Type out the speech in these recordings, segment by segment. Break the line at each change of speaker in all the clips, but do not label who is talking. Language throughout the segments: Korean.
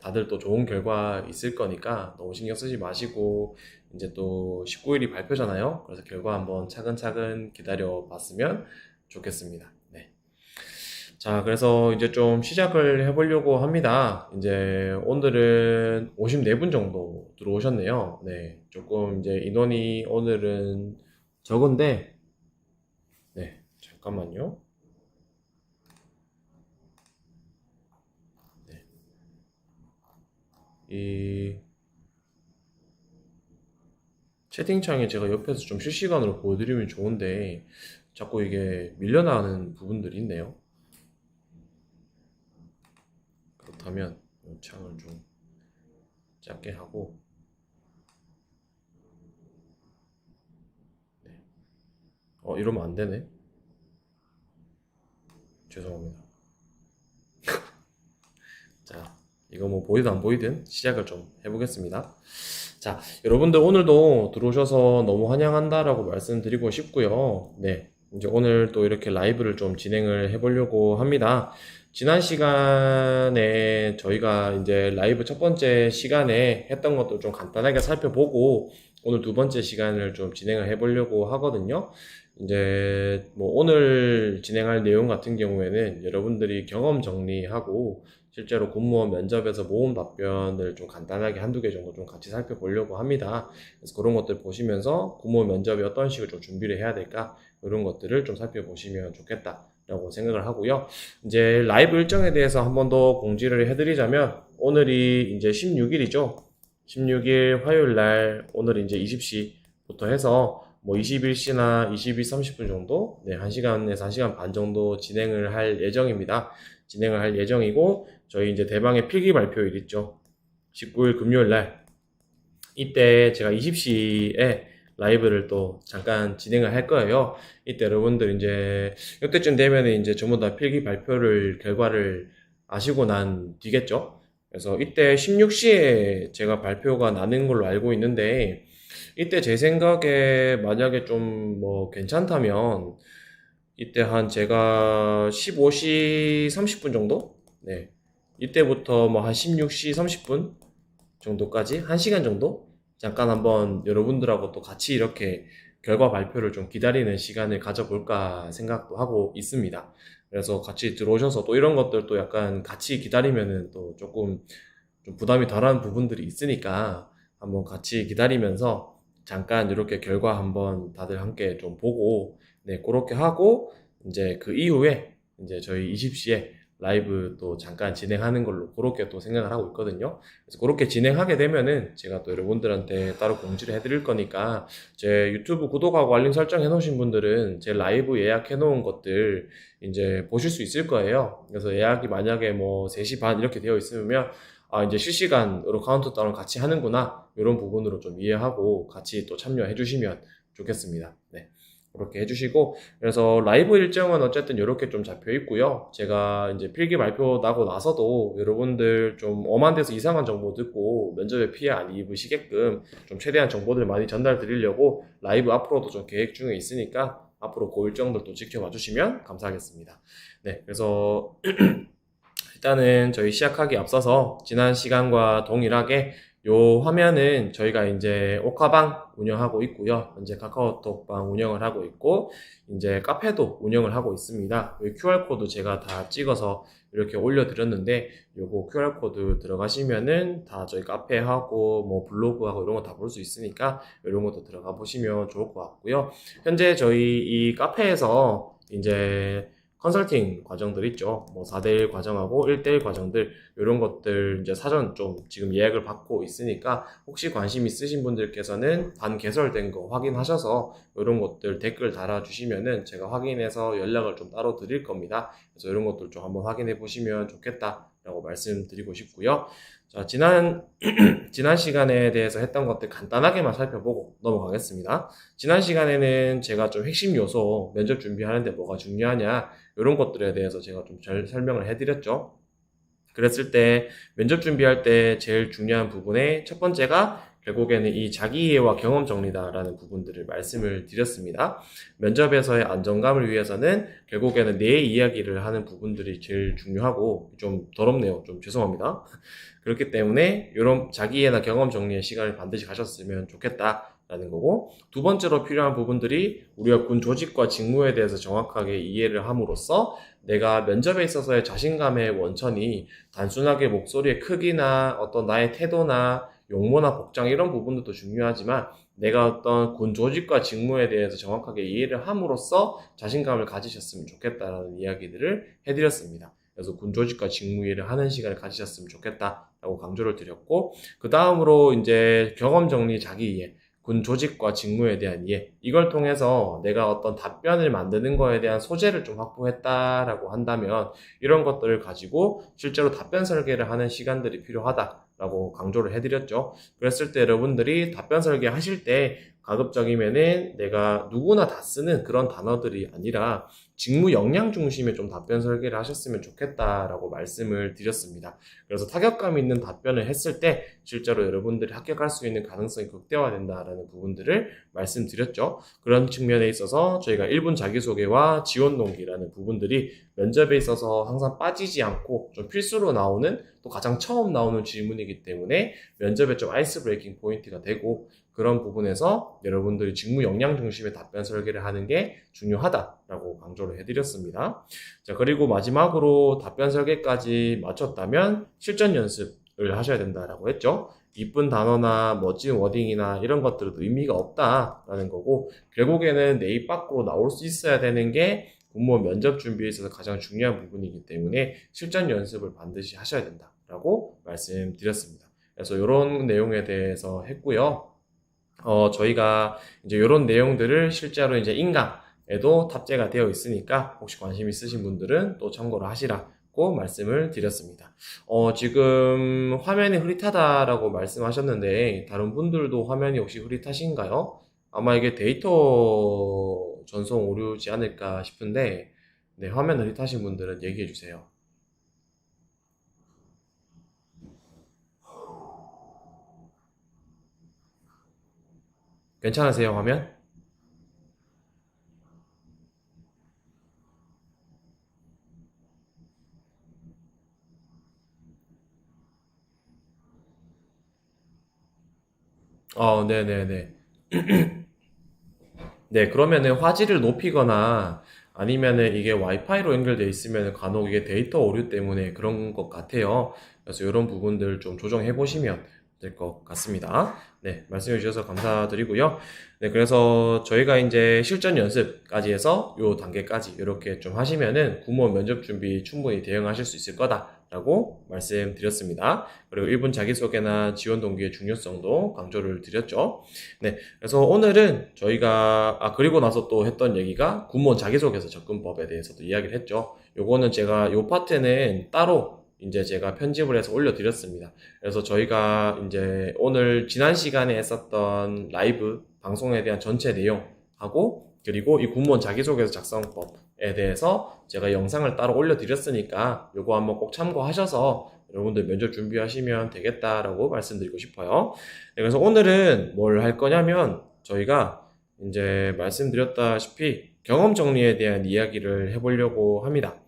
다들 또 좋은 결과 있을 거니까 너무 신경 쓰지 마시고 이제 또 19일이 발표잖아요. 그래서 결과 한번 차근차근 기다려 봤으면 좋겠습니다. 네. 자, 그래서 이제 좀 시작을 해보려고 합니다. 이제 오늘은 54분 정도 들어오셨네요. 네. 조금 이제 인원이 오늘은 적은데, 네. 잠깐만요. 네. 이 채팅창에 제가 옆에서 좀 실시간으로 보여드리면 좋은데, 자꾸 이게 밀려나는 부분들이 있네요. 그렇다면, 이 창을 좀 작게 하고, 이러면 안 되네. 죄송합니다. 자, 이거 뭐 보이든 안 보이든 시작을 좀 해보겠습니다. 자, 여러분들 오늘도 들어오셔서 너무 환영한다라고 말씀드리고 싶고요. 네, 이제 오늘 또 이렇게 라이브를 좀 진행을 해보려고 합니다. 지난 시간에 저희가 이제 라이브 첫 번째 시간에 했던 것도 좀 간단하게 살펴보고 오늘 두 번째 시간을 좀 진행을 해보려고 하거든요. 이제 뭐 오늘 진행할 내용 같은 경우에는 여러분들이 경험 정리하고 실제로 공무원 면접에서 모은 답변을 좀 간단하게 한두 개 정도 좀 같이 살펴보려고 합니다. 그래서 그런 것들 보시면서 공무원 면접에 어떤 식으로 좀 준비를 해야 될까 이런 것들을 좀 살펴보시면 좋겠다라고 생각을 하고요. 이제 라이브 일정에 대해서 한 번 더 공지를 해드리자면 오늘이 이제 16일이죠. 16일 화요일 날 오늘 이제 20시부터 해서 뭐 21시나 22, 30분 정도, 네, 1시간에서 1시간 반 정도 진행을 할 예정입니다. 진행을 할 예정이고, 저희 이제 대방의 필기 발표일 있죠. 19일 금요일 날. 이때 제가 20시에 라이브를 또 잠깐 진행을 할 거예요. 이때 여러분들 이제, 이때쯤 되면은 이제 전부 다 필기 발표를, 결과를 아시고 난 뒤겠죠? 그래서 이때 16시에 제가 발표가 나는 걸로 알고 있는데, 이때 제 생각에 만약에 좀 뭐 괜찮다면 이때 한 제가 15시 30분 정도? 네. 이때부터 뭐 한 16시 30분 정도까지 1시간 정도? 잠깐 한번 여러분들하고 또 같이 이렇게 결과 발표를 좀 기다리는 시간을 가져볼까 생각도 하고 있습니다. 그래서 같이 들어오셔서 또 이런 것들도 약간 같이 기다리면은 또 조금 좀 부담이 덜한 부분들이 있으니까 한번 같이 기다리면서 잠깐 이렇게 결과 한번 다들 함께 좀 보고 네, 그렇게 하고 이제 그 이후에 이제 저희 20시에 라이브 또 잠깐 진행하는 걸로 그렇게 또 생각을 하고 있거든요. 그래서 그렇게 진행하게 되면은 제가 또 여러분들한테 따로 공지를 해드릴 거니까 제 유튜브 구독하고 알림 설정 해놓으신 분들은 제 라이브 예약해 놓은 것들 이제 보실 수 있을 거예요. 그래서 예약이 만약에 뭐 3시 반 이렇게 되어 있으면 아, 이제 실시간으로 카운트다운 같이 하는구나. 이런 부분으로 좀 이해하고 같이 또 참여해 주시면 좋겠습니다. 네. 그렇게 해주시고, 그래서 라이브 일정은 어쨌든 이렇게 좀 잡혀 있고요. 제가 이제 필기 발표 나고 나서도 여러분들 좀 엄한 데서 이상한 정보 듣고 면접에 피해 안 입으시게끔 좀 최대한 정보들 많이 전달 드리려고 라이브 앞으로도 좀 계획 중에 있으니까 앞으로 그 일정들도 지켜봐 주시면 감사하겠습니다. 네. 그래서 일단은 저희 시작하기 앞서서 지난 시간과 동일하게 요 화면은 저희가 이제 오카방 운영하고 있고요. 현재 카카오톡방 운영을 하고 있고, 이제 카페도 운영을 하고 있습니다. 이 QR코드 제가 다 찍어서 이렇게 올려드렸는데, 요거 QR코드 들어가시면은 다 저희 카페하고, 뭐 블로그하고 이런 거 다 볼 수 있으니까, 이런 것도 들어가 보시면 좋을 것 같고요. 현재 저희 이 카페에서 이제 컨설팅 과정들 있죠. 뭐 4대1 과정하고 1대1 과정들 이런 것들 이제 사전 좀 지금 예약을 받고 있으니까 혹시 관심 있으신 분들께서는 반개설된 거 확인하셔서 이런 것들 댓글 달아주시면은 제가 확인해서 연락을 좀 따로 드릴 겁니다. 그래서 이런 것들 좀 한번 확인해 보시면 좋겠다라고 말씀드리고 싶고요. 자, 지난 시간에 대해서 했던 것들 간단하게만 살펴보고 넘어가겠습니다. 지난 시간에는 제가 좀 핵심 요소, 면접 준비하는데 뭐가 중요하냐, 이런 것들에 대해서 제가 좀 잘 설명을 해드렸죠. 그랬을 때, 면접 준비할 때 제일 중요한 부분의 첫 번째가 결국에는 이 자기 이해와 경험 정리다라는 부분들을 말씀을 드렸습니다. 면접에서의 안정감을 위해서는 결국에는 내 이야기를 하는 부분들이 제일 중요하고, 좀 더럽네요. 좀 죄송합니다. 그렇기 때문에 이런 자기 이해나 경험 정리의 시간을 반드시 가졌으면 좋겠다라는 거고, 두 번째로 필요한 부분들이 우리가 군 조직과 직무에 대해서 정확하게 이해를 함으로써 내가 면접에 있어서의 자신감의 원천이 단순하게 목소리의 크기나 어떤 나의 태도나 용모나 복장 이런 부분들도 중요하지만, 내가 어떤 군 조직과 직무에 대해서 정확하게 이해를 함으로써 자신감을 가지셨으면 좋겠다라는 이야기들을 해드렸습니다. 그래서 군 조직과 직무 이해를 하는 시간을 가지셨으면 좋겠다라고 강조를 드렸고, 그 다음으로 이제 경험 정리, 자기 이해, 군 조직과 직무에 대한 이해, 이걸 통해서 내가 어떤 답변을 만드는 거에 대한 소재를 좀 확보했다라고 한다면, 이런 것들을 가지고 실제로 답변 설계를 하는 시간들이 필요하다라고 강조를 해드렸죠. 그랬을 때 여러분들이 답변 설계 하실 때 가급적이면은 내가 누구나 다 쓰는 그런 단어들이 아니라 직무 역량 중심의 좀 답변 설계를 하셨으면 좋겠다라고 말씀을 드렸습니다. 그래서 타격감 있는 답변을 했을 때 실제로 여러분들이 합격할 수 있는 가능성이 극대화된다라는 부분들을 말씀드렸죠. 그런 측면에 있어서 저희가 1분 자기소개와 지원 동기라는 부분들이 면접에 있어서 항상 빠지지 않고 좀 필수로 나오는, 또 가장 처음 나오는 질문이기 때문에 면접에 좀 아이스 브레이킹 포인트가 되고, 그런 부분에서 여러분들이 직무 역량 중심의 답변 설계를 하는 게 중요하다라고 강조를 해드렸습니다. 자, 그리고 마지막으로 답변 설계까지 마쳤다면 실전 연습을 하셔야 된다라고 했죠. 이쁜 단어나 멋진 워딩이나 이런 것들은 의미가 없다라는 거고, 결국에는 내 입 밖으로 나올 수 있어야 되는 게 공무원 면접 준비에 있어서 가장 중요한 부분이기 때문에 실전 연습을 반드시 하셔야 된다라고 말씀드렸습니다. 그래서 이런 내용에 대해서 했고요. 저희가 이제 이런 내용들을 실제로 이제 인강에도 탑재가 되어 있으니까 혹시 관심 있으신 분들은 또 참고를 하시라고 말씀을 드렸습니다. 지금 화면이 흐릿하다라고 말씀하셨는데, 다른 분들도 화면이 혹시 흐릿하신가요? 아마 이게 데이터 전송 오류지 않을까 싶은데, 네, 화면 흐릿하신 분들은 얘기해 주세요. 괜찮으세요, 화면? 네네네. 네, 그러면은 화질을 높이거나 아니면은 이게 와이파이로 연결되어 있으면 간혹 이게 데이터 오류 때문에 그런 것 같아요. 그래서 이런 부분들 좀 조정해 보시면 될 것 같습니다. 네, 말씀해 주셔서 감사드리고요. 네, 그래서 저희가 이제 실전 연습까지 해서 요 단계까지 이렇게 좀 하시면은 공무원 면접 준비 충분히 대응하실 수 있을 거다라고 말씀드렸습니다. 그리고 1분 자기소개나 지원 동기의 중요성도 강조를 드렸죠. 네, 그래서 오늘은 저희가 그리고 나서 또 했던 얘기가 군무원 자기소개서 접근법에 대해서도 이야기를 했죠. 요거는 제가 요 파트는 따로 이제 제가 편집을 해서 올려드렸습니다. 그래서 저희가 이제 오늘 지난 시간에 했었던 라이브 방송에 대한 전체 내용하고, 그리고 이 군무원 자기소개서 작성법에 대해서 제가 영상을 따로 올려드렸으니까 요거 한번 꼭 참고하셔서 여러분들 면접 준비하시면 되겠다라고 말씀드리고 싶어요. 네, 그래서 오늘은 뭘 할 거냐면 저희가 이제 말씀드렸다시피 경험 정리에 대한 이야기를 해보려고 합니다.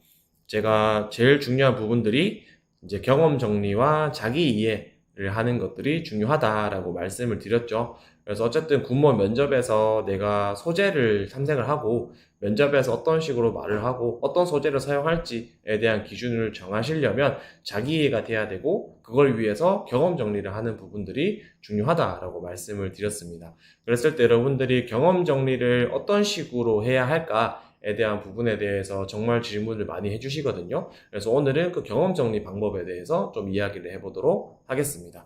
제가 제일 중요한 부분들이 이제 경험 정리와 자기 이해를 하는 것들이 중요하다라고 말씀을 드렸죠. 그래서 어쨌든 군무원 면접에서 내가 소재를 탐색을 하고, 면접에서 어떤 식으로 말을 하고 어떤 소재를 사용할지에 대한 기준을 정하시려면 자기 이해가 돼야 되고, 그걸 위해서 경험 정리를 하는 부분들이 중요하다라고 말씀을 드렸습니다. 그랬을 때 여러분들이 경험 정리를 어떤 식으로 해야 할까에 대한 부분에 대해서 정말 질문을 많이 해주시거든요. 그래서 오늘은 그 경험 정리 방법에 대해서 좀 이야기를 해보도록 하겠습니다.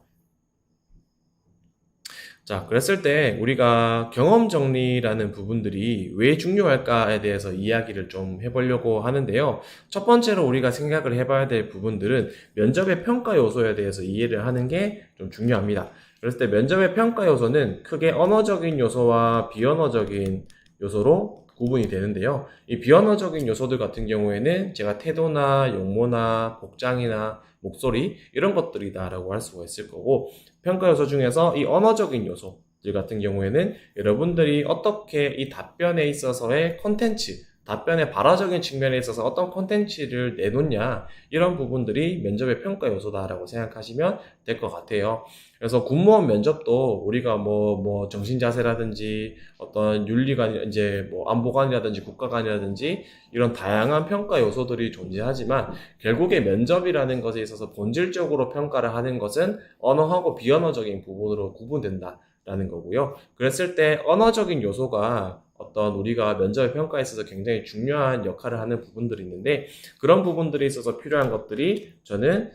자, 그랬을 때 우리가 경험 정리라는 부분들이 왜 중요할까에 대해서 이야기를 좀 해보려고 하는데요. 첫 번째로 우리가 생각을 해봐야 될 부분들은 면접의 평가 요소에 대해서 이해를 하는 게 좀 중요합니다. 그랬을 때 면접의 평가 요소는 크게 언어적인 요소와 비언어적인 요소로 구분이 되는데요. 이 비언어적인 요소들 같은 경우에는 제가 태도나 용모나 복장이나 목소리 이런 것들이다라고 할 수가 있을 거고, 평가 요소 중에서 이 언어적인 요소들 같은 경우에는 여러분들이 어떻게 이 답변에 있어서의 컨텐츠, 답변의 발화적인 측면에 있어서 어떤 콘텐츠를 내놓냐, 이런 부분들이 면접의 평가 요소다라고 생각하시면 될 것 같아요. 그래서 군무원 면접도 우리가 뭐 정신자세라든지 어떤 윤리관, 이제 뭐 안보관이라든지 국가관이라든지 이런 다양한 평가 요소들이 존재하지만, 결국에 면접이라는 것에 있어서 본질적으로 평가를 하는 것은 언어하고 비언어적인 부분으로 구분된다라는 거고요. 그랬을 때 언어적인 요소가 어떤 우리가 면접의 평가에 있어서 굉장히 중요한 역할을 하는 부분들이 있는데, 그런 부분들이 있어서 필요한 것들이 저는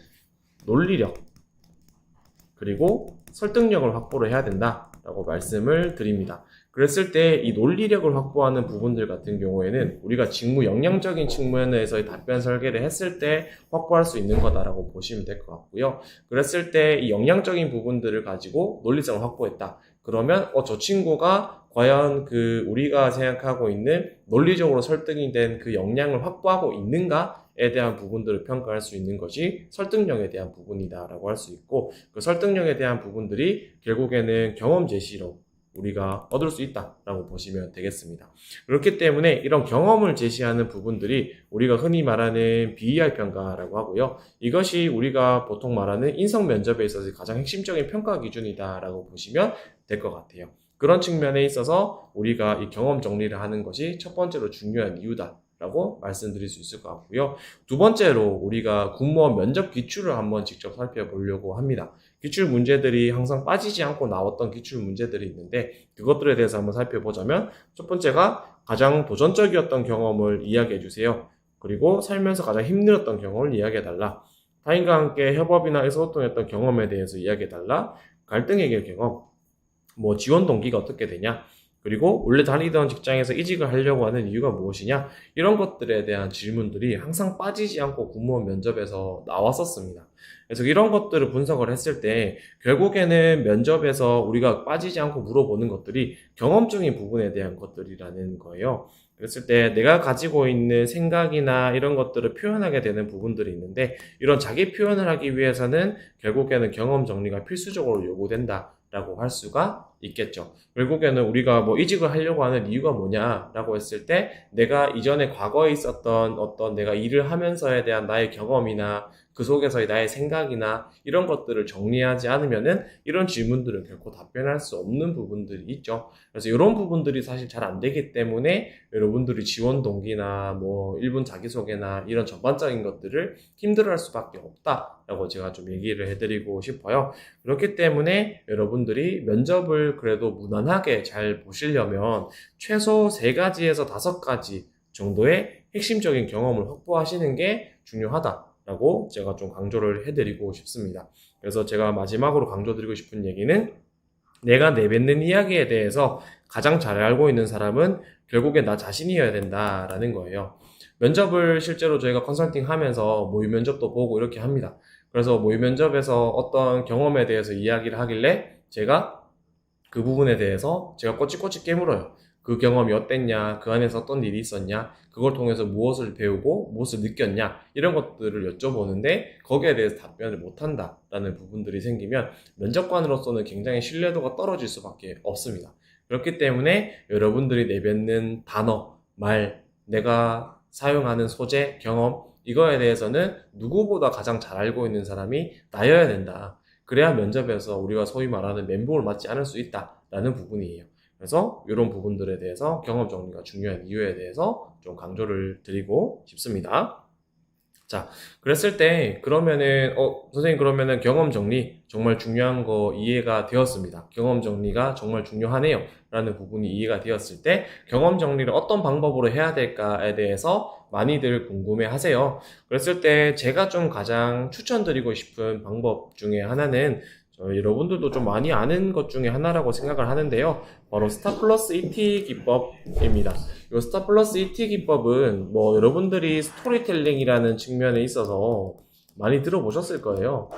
논리력 그리고 설득력을 확보를 해야 된다라고 말씀을 드립니다. 그랬을 때 이 논리력을 확보하는 부분들 같은 경우에는 우리가 직무 역량적인 측면에서의 답변 설계를 했을 때 확보할 수 있는 거다라고 보시면 될 것 같고요. 그랬을 때 이 역량적인 부분들을 가지고 논리성을 확보했다. 그러면 저 친구가 과연 그 우리가 생각하고 있는 논리적으로 설득이 된 그 역량을 확보하고 있는가에 대한 부분들을 평가할 수 있는 것이 설득력에 대한 부분이다라고 할 수 있고, 그 설득력에 대한 부분들이 결국에는 경험 제시로 우리가 얻을 수 있다라고 보시면 되겠습니다. 그렇기 때문에 이런 경험을 제시하는 부분들이 우리가 흔히 말하는 BER 평가라고 하고요. 이것이 우리가 보통 말하는 인성 면접에 있어서 가장 핵심적인 평가 기준이다라고 보시면 될 것 같아요. 그런 측면에 있어서 우리가 이 경험 정리를 하는 것이 첫 번째로 중요한 이유다라고 말씀드릴 수 있을 것 같고요. 두 번째로 우리가 군무원 면접 기출을 한번 직접 살펴보려고 합니다. 기출 문제들이 항상 빠지지 않고 나왔던 기출 문제들이 있는데, 그것들에 대해서 한번 살펴보자면, 첫 번째가 가장 도전적이었던 경험을 이야기해 주세요. 그리고 살면서 가장 힘들었던 경험을 이야기해 달라. 타인과 함께 협업이나 의사소통했던 경험에 대해서 이야기해 달라. 갈등 해결 경험, 뭐 지원 동기가 어떻게 되냐, 그리고 원래 다니던 직장에서 이직을 하려고 하는 이유가 무엇이냐, 이런 것들에 대한 질문들이 항상 빠지지 않고 군무원 면접에서 나왔었습니다. 그래서 이런 것들을 분석을 했을 때 결국에는 면접에서 우리가 빠지지 않고 물어보는 것들이 경험적인 부분에 대한 것들이라는 거예요. 그랬을 때 내가 가지고 있는 생각이나 이런 것들을 표현하게 되는 부분들이 있는데, 이런 자기 표현을 하기 위해서는 결국에는 경험 정리가 필수적으로 요구된다 라고 할 수가 있겠죠. 결국에는 우리가 뭐 이직을 하려고 하는 이유가 뭐냐라고 했을 때, 내가 이전에 과거에 있었던 어떤 내가 일을 하면서에 대한 나의 경험이나 그 속에서의 나의 생각이나 이런 것들을 정리하지 않으면은 이런 질문들은 결코 답변할 수 없는 부분들이 있죠. 그래서 이런 부분들이 사실 잘 안 되기 때문에 여러분들이 지원 동기나 뭐 1분 자기소개나 이런 전반적인 것들을 힘들어할 수밖에 없다라고 제가 좀 얘기를 해드리고 싶어요. 그렇기 때문에 여러분들이 면접을 그래도 무난하게 잘 보시려면 최소 3가지에서 5가지 정도의 핵심적인 경험을 확보하시는 게 중요하다라고 제가 좀 강조를 해드리고 싶습니다. 그래서 제가 마지막으로 강조드리고 싶은 얘기는, 내가 내뱉는 이야기에 대해서 가장 잘 알고 있는 사람은 결국엔 나 자신이어야 된다라는 거예요. 면접을 실제로 저희가 컨설팅 하면서 모의 면접도 보고 이렇게 합니다. 그래서 모의 면접에서 어떤 경험에 대해서 이야기를 하길래 제가 그 부분에 대해서 제가 꼬치꼬치 깨물어요. 그 경험이 어땠냐, 그 안에서 어떤 일이 있었냐, 그걸 통해서 무엇을 배우고 무엇을 느꼈냐, 이런 것들을 여쭤보는데 거기에 대해서 답변을 못한다라는 부분들이 생기면 면접관으로서는 굉장히 신뢰도가 떨어질 수밖에 없습니다. 그렇기 때문에 여러분들이 내뱉는 단어, 말, 내가 사용하는 소재, 경험, 이거에 대해서는 누구보다 가장 잘 알고 있는 사람이 나여야 된다. 그래야 면접에서 우리가 소위 말하는 멘붕을 맞지 않을 수 있다라는 부분이에요. 그래서 이런 부분들에 대해서 경험 정리가 중요한 이유에 대해서 좀 강조를 드리고 싶습니다. 자, 그랬을 때 그러면은 선생님, 그러면은 경험 정리 정말 중요한 거 이해가 되었습니다. 경험 정리가 정말 중요하네요 라는 부분이 이해가 되었을 때, 경험 정리를 어떤 방법으로 해야 될까에 대해서 많이들 궁금해 하세요. 그랬을 때 제가 좀 가장 추천드리고 싶은 방법 중에 하나는, 여러분들도 좀 많이 아는 것 중에 하나라고 생각을 하는데요. 바로 스타 플러스 ET 기법입니다. 이 스타 플러스 ET 기법은 뭐 여러분들이 스토리텔링이라는 측면에 있어서 많이 들어보셨을 거예요.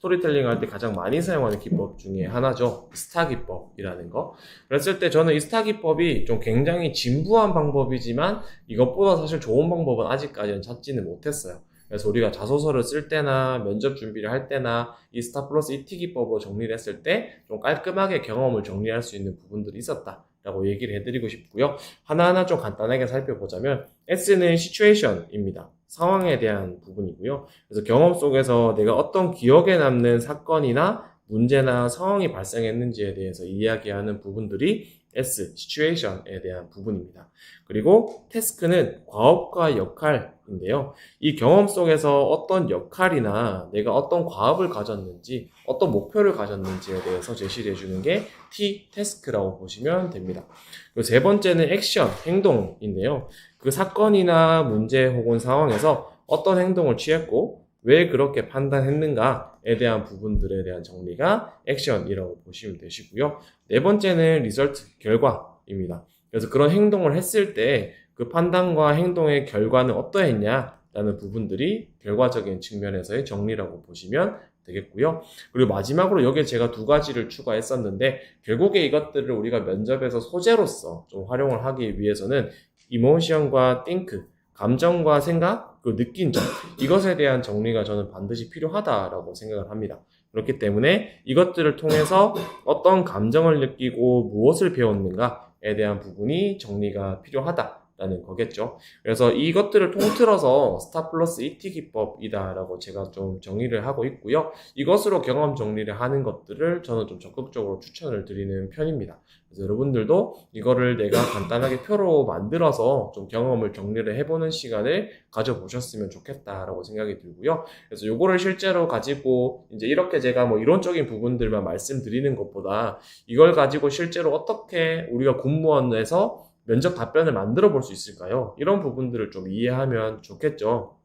스토리텔링 할 때 가장 많이 사용하는 기법 중에 하나죠. 스타 기법이라는 거. 그랬을 때 저는 이 스타 기법이 좀 굉장히 진부한 방법이지만 이것보다 사실 좋은 방법은 아직까지는 찾지는 못했어요. 그래서 우리가 자소서를 쓸 때나 면접 준비를 할 때나 이 스타 플러스 ET 기법으로 정리를 했을 때 좀 깔끔하게 경험을 정리할 수 있는 부분들이 있었다라고 얘기를 해드리고 싶고요. 하나하나 좀 간단하게 살펴보자면 S는 시츄에이션입니다. 상황에 대한 부분이고요. 그래서 경험 속에서 내가 어떤 기억에 남는 사건이나 문제나 상황이 발생했는지에 대해서 이야기하는 부분들이 S, situation에 대한 부분입니다. 그리고 태스크는 과업과 역할인데요. 이 경험 속에서 어떤 역할이나 내가 어떤 과업을 가졌는지, 어떤 목표를 가졌는지에 대해서 제시를 해주는 게 T, 태스크라고 보시면 됩니다. 그리고 세 번째는 액션, 행동인데요. 그 사건이나 문제 혹은 상황에서 어떤 행동을 취했고, 왜 그렇게 판단했는가에 대한 부분들에 대한 정리가 액션이라고 보시면 되시고요. 네 번째는 리설트, 결과입니다. 그래서 그런 행동을 했을 때 그 판단과 행동의 결과는 어떠했냐라는 부분들이 결과적인 측면에서의 정리라고 보시면 되겠고요. 그리고 마지막으로 여기에 제가 두 가지를 추가했었는데 결국에 이것들을 우리가 면접에서 소재로서 좀 활용을 하기 위해서는 이모션과 think, 감정과 생각, 그리고 느낀 점, 이것에 대한 정리가 저는 반드시 필요하다라고 생각을 합니다. 그렇기 때문에 이것들을 통해서 어떤 감정을 느끼고 무엇을 배웠는가에 대한 부분이 정리가 필요하다라는 거겠죠. 그래서 이것들을 통틀어서 스타 플러스 ET 기법이다라고 제가 좀 정의를 하고 있고요. 이것으로 경험 정리를 하는 것들을 저는 좀 적극적으로 추천을 드리는 편입니다. 그래서 여러분들도 이거를 내가 간단하게 표로 만들어서 좀 경험을 정리를 해보는 시간을 가져보셨으면 좋겠다라고 생각이 들고요. 그래서 요거를 실제로 가지고 이제 이렇게 제가 뭐 이론적인 부분들만 말씀드리는 것보다 이걸 가지고 실제로 어떻게 우리가 공무원에서 면접 답변을 만들어 볼 수 있을까요? 이런 부분들을 좀 이해하면 좋겠죠.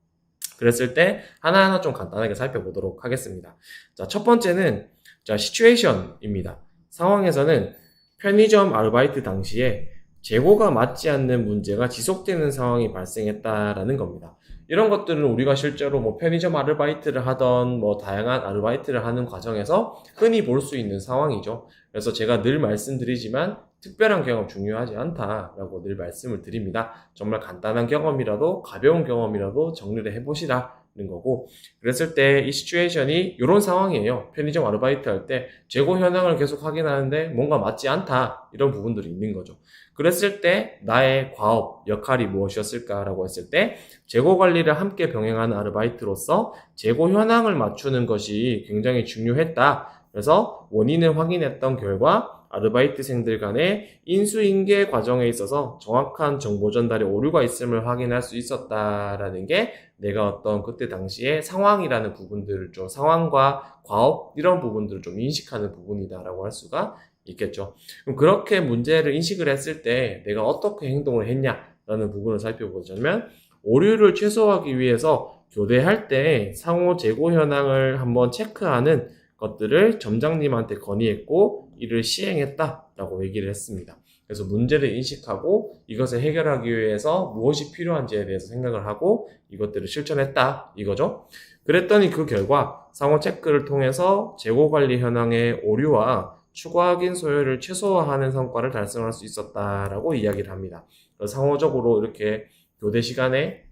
그랬을 때 하나하나 좀 간단하게 살펴보도록 하겠습니다. 자, 첫 번째는 시츄에이션입니다. 상황에서는 편의점 아르바이트 당시에 재고가 맞지 않는 문제가 지속되는 상황이 발생했다라는 겁니다. 이런 것들은 우리가 실제로 뭐 편의점 아르바이트를 하던 뭐 다양한 아르바이트를 하는 과정에서 흔히 볼 수 있는 상황이죠. 그래서 제가 늘 말씀드리지만 특별한 경험 중요하지 않다라고 늘 말씀을 드립니다. 정말 간단한 경험이라도 가벼운 경험이라도 정리를 해보시라. 는 거고 그랬을 때 이 시츄에이션이 이런 상황이에요. 편의점 아르바이트 할 때 재고 현황을 계속 확인하는데 뭔가 맞지 않다 이런 부분들이 있는 거죠. 그랬을 때 나의 과업 역할이 무엇이었을까라고 했을 때 재고 관리를 함께 병행하는 아르바이트로서 재고 현황을 맞추는 것이 굉장히 중요했다. 그래서 원인을 확인했던 결과 아르바이트생들 간의 인수인계 과정에 있어서 정확한 정보 전달에 오류가 있음을 확인할 수 있었다라는 게 내가 어떤 그때 당시에 상황이라는 부분들을 좀 상황과 과업 이런 부분들을 좀 인식하는 부분이다라고 할 수가 있겠죠. 그럼 그렇게 문제를 인식을 했을 때 내가 어떻게 행동을 했냐라는 부분을 살펴보자면 오류를 최소화하기 위해서 교대할 때 상호 재고 현황을 한번 체크하는 것들을 점장님한테 건의했고 이를 시행했다라고 얘기를 했습니다. 그래서 문제를 인식하고 이것을 해결하기 위해서 무엇이 필요한지에 대해서 생각을 하고 이것들을 실천했다 이거죠. 그랬더니 그 결과 상호 체크를 통해서 재고 관리 현황의 오류와 추가 확인 소요를 최소화하는 성과를 달성할 수 있었다라고 이야기를 합니다. 그래서 상호적으로 이렇게 교대 시간에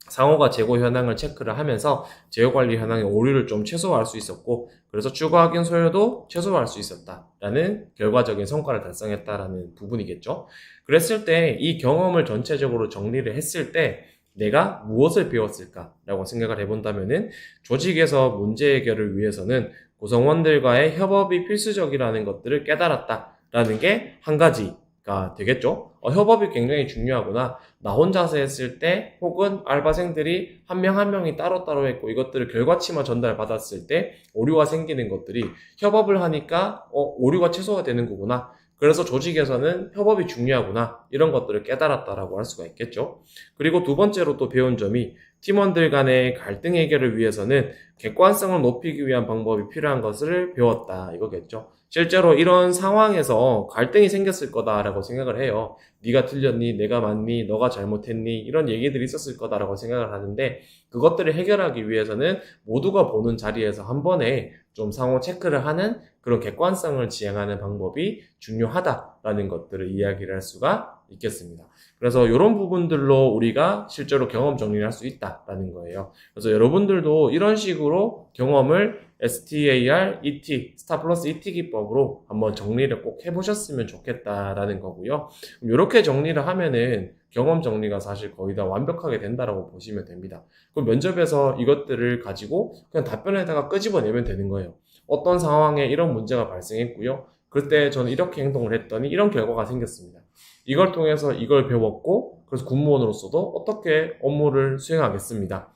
상호가 재고 현황을 체크를 하면서 재고 관리 현황의 오류를 좀 최소화할 수 있었고 그래서 추가 확인 소요도 최소화할 수 있었다라는 결과적인 성과를 달성했다라는 부분이겠죠. 그랬을 때 이 경험을 전체적으로 정리를 했을 때 내가 무엇을 배웠을까라고 생각을 해본다면은 조직에서 문제 해결을 위해서는 구성원들과의 협업이 필수적이라는 것들을 깨달았다라는 게 한 가지가 되겠죠. 협업이 굉장히 중요하구나. 나 혼자서 했을 때 혹은 알바생들이 한 명 한 명이 따로따로 했고 이것들을 결과치만 전달받았을 때 오류가 생기는 것들이 협업을 하니까 오류가 최소화 되는 거구나. 그래서 조직에서는 협업이 중요하구나. 이런 것들을 깨달았다라고 할 수가 있겠죠. 그리고 두 번째로 또 배운 점이 팀원들 간의 갈등 해결을 위해서는 객관성을 높이기 위한 방법이 필요한 것을 배웠다 이거겠죠. 실제로 이런 상황에서 갈등이 생겼을 거다라고 생각을 해요. 네가 틀렸니? 내가 맞니? 너가 잘못했니? 이런 얘기들이 있었을 거다라고 생각을 하는데 그것들을 해결하기 위해서는 모두가 보는 자리에서 한 번에 좀 상호 체크를 하는 그런 객관성을 지향하는 방법이 중요하다라는 것들을 이야기를 할 수가 있겠습니다. 그래서 이런 부분들로 우리가 실제로 경험 정리를 할 수 있다라는 거예요. 그래서 여러분들도 이런 식으로 경험을 STAR, ET, 스타 플러스 ET 기법으로 한번 정리를 꼭 해보셨으면 좋겠다라는 거고요. 이렇게 정리를 하면은 경험 정리가 사실 거의 다 완벽하게 된다라고 보시면 됩니다. 그럼 면접에서 이것들을 가지고 그냥 답변에다가 끄집어내면 되는 거예요. 어떤 상황에 이런 문제가 발생했고요. 그때 저는 이렇게 행동을 했더니 이런 결과가 생겼습니다. 이걸 통해서 이걸 배웠고, 그래서 군무원으로서도 어떻게 업무를 수행하겠습니다.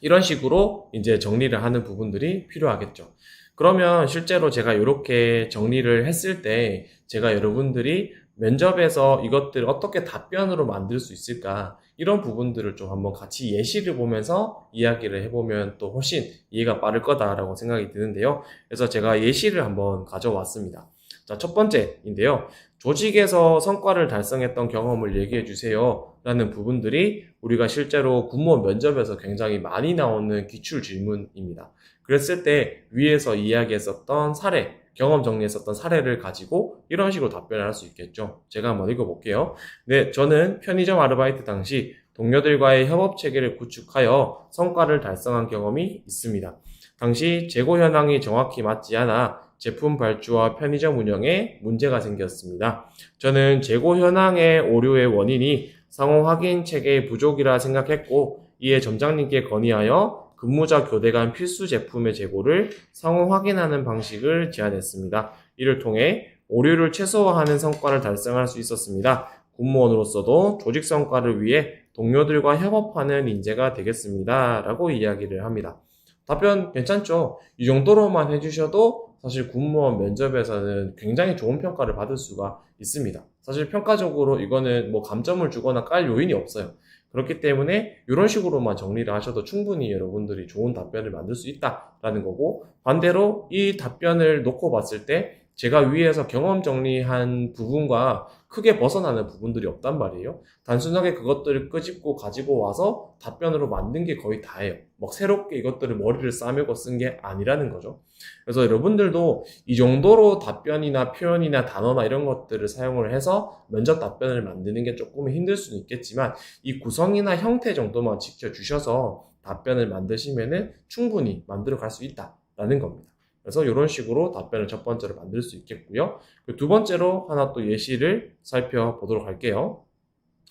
이런 식으로 이제 정리를 하는 부분들이 필요하겠죠. 그러면 실제로 제가 이렇게 정리를 했을 때 제가 여러분들이 면접에서 이것들을 어떻게 답변으로 만들 수 있을까, 이런 부분들을 좀 한번 같이 예시를 보면서 이야기를 해보면 또 훨씬 이해가 빠를 거다라고 생각이 드는데요. 그래서 제가 예시를 한번 가져왔습니다. 자, 첫 번째인데요. 조직에서 성과를 달성했던 경험을 얘기해 주세요 라는 부분들이 우리가 실제로 군무원 면접에서 굉장히 많이 나오는 기출 질문입니다. 그랬을 때 위에서 이야기했었던 사례, 경험 정리했었던 사례를 가지고 이런 식으로 답변을 할 수 있겠죠. 제가 한번 읽어볼게요. 네, 저는 편의점 아르바이트 당시 동료들과의 협업 체계를 구축하여 성과를 달성한 경험이 있습니다. 당시 재고 현황이 정확히 맞지 않아 제품 발주와 편의점 운영에 문제가 생겼습니다. 저는 재고 현황의 오류의 원인이 상호 확인 체계의 부족이라 생각했고, 이에 점장님께 건의하여 근무자 교대 간 필수 제품의 재고를 상호 확인하는 방식을 제안했습니다. 이를 통해 오류를 최소화하는 성과를 달성할 수 있었습니다. 군무원으로서도 조직 성과를 위해 동료들과 협업하는 인재가 되겠습니다. 라고 이야기를 합니다. 답변 괜찮죠? 이 정도로만 해주셔도 사실 군무원 면접에서는 굉장히 좋은 평가를 받을 수가 있습니다. 사실 평가적으로 이거는 뭐 감점을 주거나 깔 요인이 없어요. 그렇기 때문에 이런 식으로만 정리를 하셔도 충분히 여러분들이 좋은 답변을 만들 수 있다라는 거고, 반대로 이 답변을 놓고 봤을 때 제가 위에서 경험 정리한 부분과 크게 벗어나는 부분들이 없단 말이에요. 단순하게 그것들을 끄집고 가지고 와서 답변으로 만든 게 거의 다예요. 막 새롭게 이것들을 머리를 싸매고 쓴 게 아니라는 거죠. 그래서 여러분들도 이 정도로 답변이나 표현이나 단어나 이런 것들을 사용을 해서 면접 답변을 만드는 게 조금 힘들 수는 있겠지만, 이 구성이나 형태 정도만 지켜주셔서 답변을 만드시면은 충분히 만들어 갈 수 있다라는 겁니다. 그래서 이런 식으로 답변을 첫 번째로 만들 수 있겠고요. 두 번째로 하나 또 예시를 살펴보도록 할게요.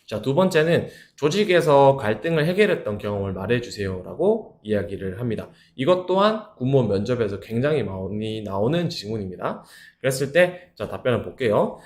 자, 두 번째는 조직에서 갈등을 해결했던 경험을 말해주세요 라고 이야기를 합니다. 이것 또한 군무원 면접에서 굉장히 많이 나오는 질문입니다. 그랬을 때, 자, 답변을 볼게요.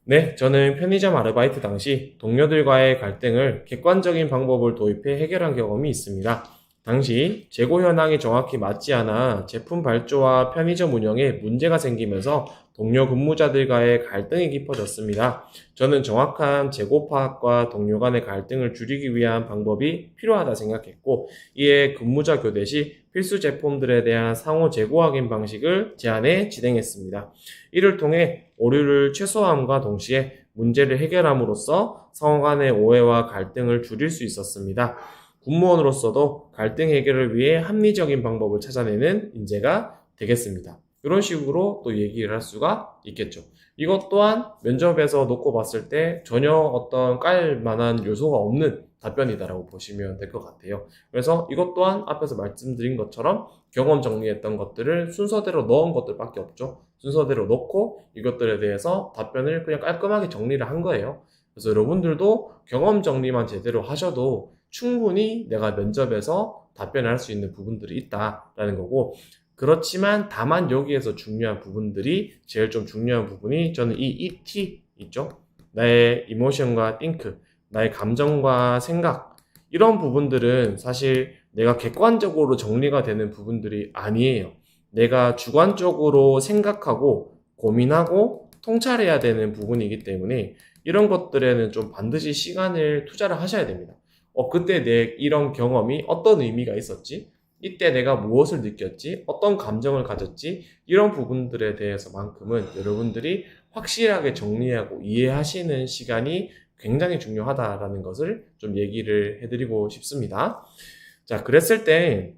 네, 저는 편의점 아르바이트 당시 동료들과의 갈등을 객관적인 방법을 도입해 해결한 경험이 있습니다. 당시 재고 현황이 정확히 맞지 않아 제품 발주와 편의점 운영에 문제가 생기면서 동료 근무자들과의 갈등이 깊어졌습니다. 저는 정확한 재고 파악과 동료 간의 갈등을 줄이기 위한 방법이 필요하다 생각했고, 이에 근무자 교대 시 필수 제품들에 대한 상호 재고 확인 방식을 제안해 진행했습니다. 이를 통해 오류를 최소화함과 동시에 문제를 해결함으로써 상호 간의 오해와 갈등을 줄일 수 있었습니다. 군무원으로서도 갈등 해결을 위해 합리적인 방법을 찾아내는 인재가 되겠습니다. 이런 식으로 또 얘기를 할 수가 있겠죠. 이것 또한 면접에서 놓고 봤을 때 전혀 어떤 깔 만한 요소가 없는 답변이다라고 보시면 될 것 같아요. 그래서 이것 또한 앞에서 말씀드린 것처럼 경험 정리했던 것들을 순서대로 넣은 것들밖에 없죠. 순서대로 넣고 이것들에 대해서 답변을 그냥 깔끔하게 정리를 한 거예요. 그래서 여러분들도 경험 정리만 제대로 하셔도 충분히 내가 면접에서 답변을 할 수 있는 부분들이 있다라는 거고, 그렇지만 다만 여기에서 중요한 부분들이, 제일 좀 중요한 부분이 저는 이 ET 있죠? 나의 이모션과 think, 나의 감정과 생각, 이런 부분들은 사실 내가 객관적으로 정리가 되는 부분들이 아니에요. 내가 주관적으로 생각하고 고민하고 통찰해야 되는 부분이기 때문에 이런 것들에는 좀 반드시 시간을 투자를 하셔야 됩니다. 그때 내 이런 경험이 어떤 의미가 있었지? 이때 내가 무엇을 느꼈지? 어떤 감정을 가졌지? 이런 부분들에 대해서만큼은 여러분들이 확실하게 정리하고 이해하시는 시간이 굉장히 중요하다라는 것을 좀 얘기를 해드리고 싶습니다. 자, 그랬을 때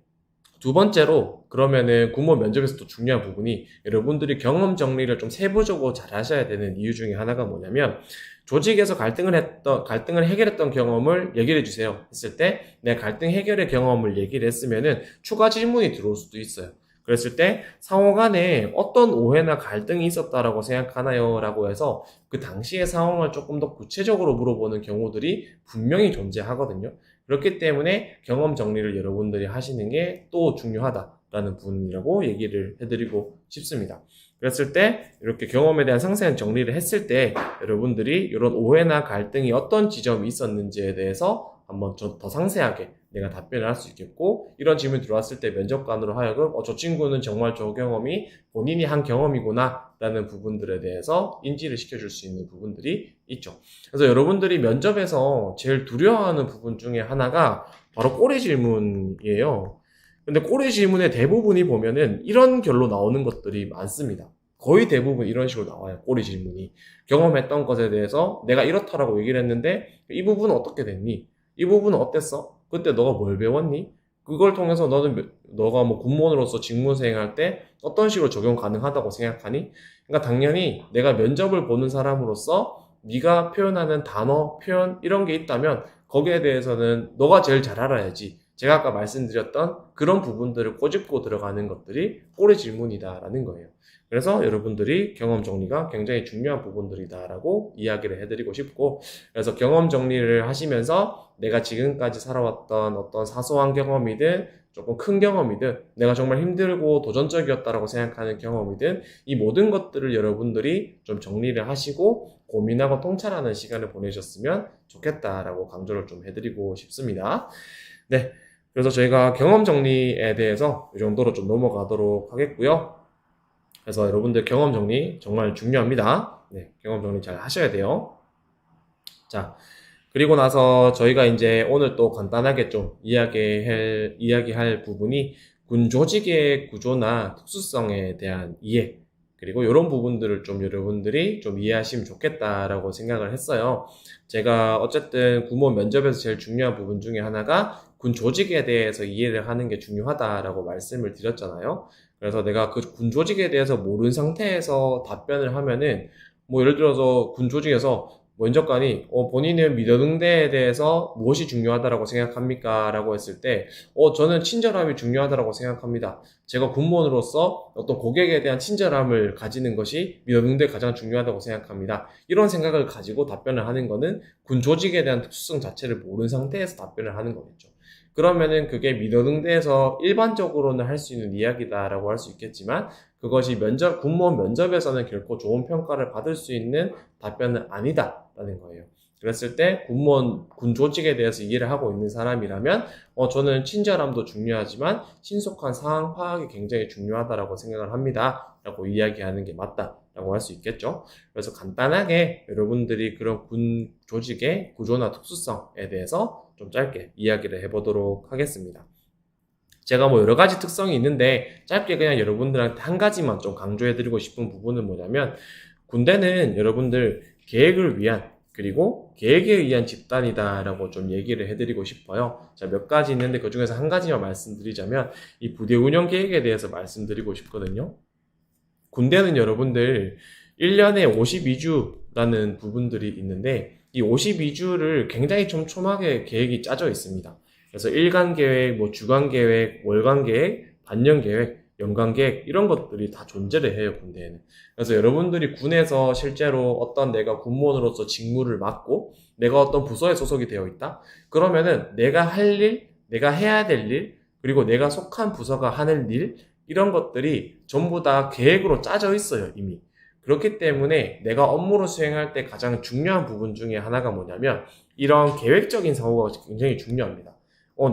두 번째로, 그러면은 군무원 면접에서 또 중요한 부분이 여러분들이 경험 정리를 좀 세부적으로 잘 하셔야 되는 이유 중에 하나가 뭐냐면, 조직에서 갈등을 해결했던 경험을 얘기를 해주세요 했을 때, 내 갈등 해결의 경험을 얘기를 했으면은 추가 질문이 들어올 수도 있어요. 그랬을 때 상호 간에 어떤 오해나 갈등이 있었다라고 생각하나요? 라고 해서 그 당시의 상황을 조금 더 구체적으로 물어보는 경우들이 분명히 존재하거든요. 그렇기 때문에 경험 정리를 여러분들이 하시는 게 또 중요하다라는 부분이라고 얘기를 해드리고 싶습니다. 그랬을 때 이렇게 경험에 대한 상세한 정리를 했을 때 여러분들이 이런 오해나 갈등이 어떤 지점이 있었는지에 대해서 한번 더 상세하게 내가 답변을 할 수 있겠고, 이런 질문이 들어왔을 때 면접관으로 하여금 저 친구는 정말 저 경험이 본인이 한 경험이구나 라는 부분들에 대해서 인지를 시켜줄 수 있는 부분들이 있죠. 그래서 여러분들이 면접에서 제일 두려워하는 부분 중에 하나가 바로 꼬리 질문이에요. 근데 꼬리 질문의 대부분이 보면은 이런 결로 나오는 것들이 많습니다. 거의 대부분 이런 식으로 나와요. 꼬리 질문이. 경험했던 것에 대해서 내가 이렇다라고 얘기를 했는데 이 부분은 어떻게 됐니? 이 부분은 어땠어? 그때 너가 뭘 배웠니? 그걸 통해서 너가 뭐 군무원으로서 직무 수행할 때 어떤 식으로 적용 가능하다고 생각하니? 그러니까 당연히 내가 면접을 보는 사람으로서 네가 표현하는 단어, 표현 이런 게 있다면 거기에 대해서는 너가 제일 잘 알아야지. 제가 아까 말씀드렸던 그런 부분들을 꼬집고 들어가는 것들이 꼬리 질문이다라는 거예요. 그래서 여러분들이 경험 정리가 굉장히 중요한 부분들이다라고 이야기를 해드리고 싶고, 그래서 경험 정리를 하시면서 내가 지금까지 살아왔던 어떤 사소한 경험이든 조금 큰 경험이든 내가 정말 힘들고 도전적이었다라고 생각하는 경험이든 이 모든 것들을 여러분들이 좀 정리를 하시고 고민하고 통찰하는 시간을 보내셨으면 좋겠다라고 강조를 좀 해드리고 싶습니다. 네. 그래서 저희가 경험 정리에 대해서 이 정도로 좀 넘어가도록 하겠고요. 그래서 여러분들 경험 정리 정말 중요합니다. 네, 경험 정리 잘 하셔야 돼요. 자, 그리고 나서 저희가 이제 오늘 또 간단하게 좀 이야기할 부분이 군 조직의 구조나 특수성에 대한 이해, 그리고 이런 부분들을 좀 여러분들이 좀 이해하시면 좋겠다라고 생각을 했어요. 제가 어쨌든 군무원 면접에서 제일 중요한 부분 중에 하나가 군 조직에 대해서 이해를 하는 게 중요하다라고 말씀을 드렸잖아요. 그래서 내가 그 군 조직에 대해서 모르는 상태에서 답변을 하면은, 뭐 예를 들어서 군 조직에서 면접관이 본인은 미더능대에 대해서 무엇이 중요하다라고 생각합니까? 라고 했을 때 저는 친절함이 중요하다라고 생각합니다. 제가 군무원으로서 어떤 고객에 대한 친절함을 가지는 것이 미더능대에 가장 중요하다고 생각합니다. 이런 생각을 가지고 답변을 하는 거는 군 조직에 대한 특수성 자체를 모르는 상태에서 답변을 하는 거겠죠. 그러면은 그게 미더능대에서 일반적으로는 할 수 있는 이야기다라고 할 수 있겠지만, 그것이 군무원 면접에서는 결코 좋은 평가를 받을 수 있는 답변은 아니다라는 거예요. 그랬을 때 군 조직에 대해서 이해를 하고 있는 사람이라면 저는 친절함도 중요하지만 신속한 상황 파악이 굉장히 중요하다라고 생각을 합니다. 라고 이야기하는 게 맞다라고 할 수 있겠죠. 그래서 간단하게 여러분들이 그런 군 조직의 구조나 특수성에 대해서 좀 짧게 이야기를 해보도록 하겠습니다. 제가 뭐 여러 가지 특성이 있는데 짧게 그냥 여러분들한테 한 가지만 좀 강조해드리고 싶은 부분은 뭐냐면, 군대는 여러분들 계획을 위한, 그리고 계획에 의한 집단이다라고 좀 얘기를 해드리고 싶어요. 자, 몇 가지 있는데 그 중에서 한 가지만 말씀드리자면 이 부대 운영 계획에 대해서 말씀드리고 싶거든요. 군대는 여러분들 1년에 52주라는 부분들이 있는데 이 52주를 굉장히 촘촘하게 계획이 짜져 있습니다. 그래서 일간 계획, 뭐 주간 계획, 월간 계획, 반년 계획, 연간 계획 이런 것들이 다 존재를 해요, 군대에는. 그래서 여러분들이 군에서 실제로 어떤 내가 군무원으로서 직무를 맡고 내가 어떤 부서에 소속이 되어 있다? 그러면은 내가 할 일, 내가 해야 될 일, 그리고 내가 속한 부서가 하는 일, 이런 것들이 전부 다 계획으로 짜져 있어요, 이미. 그렇기 때문에 내가 업무를 수행할 때 가장 중요한 부분 중에 하나가 뭐냐면 이런 계획적인 사고가 굉장히 중요합니다.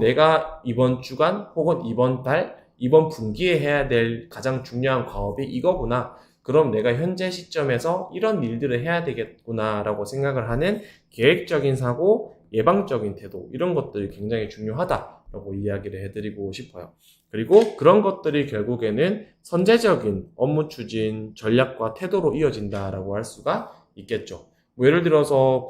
내가 이번 주간 혹은 이번 달, 이번 분기에 해야 될 가장 중요한 과업이 이거구나. 그럼 내가 현재 시점에서 이런 일들을 해야 되겠구나 라고 생각을 하는 계획적인 사고, 예방적인 태도, 이런 것들이 굉장히 중요하다라고 이야기를 해드리고 싶어요. 그리고 그런 것들이 결국에는 선제적인 업무 추진, 전략과 태도로 이어진다라고 할 수가 있겠죠. 뭐 예를 들어서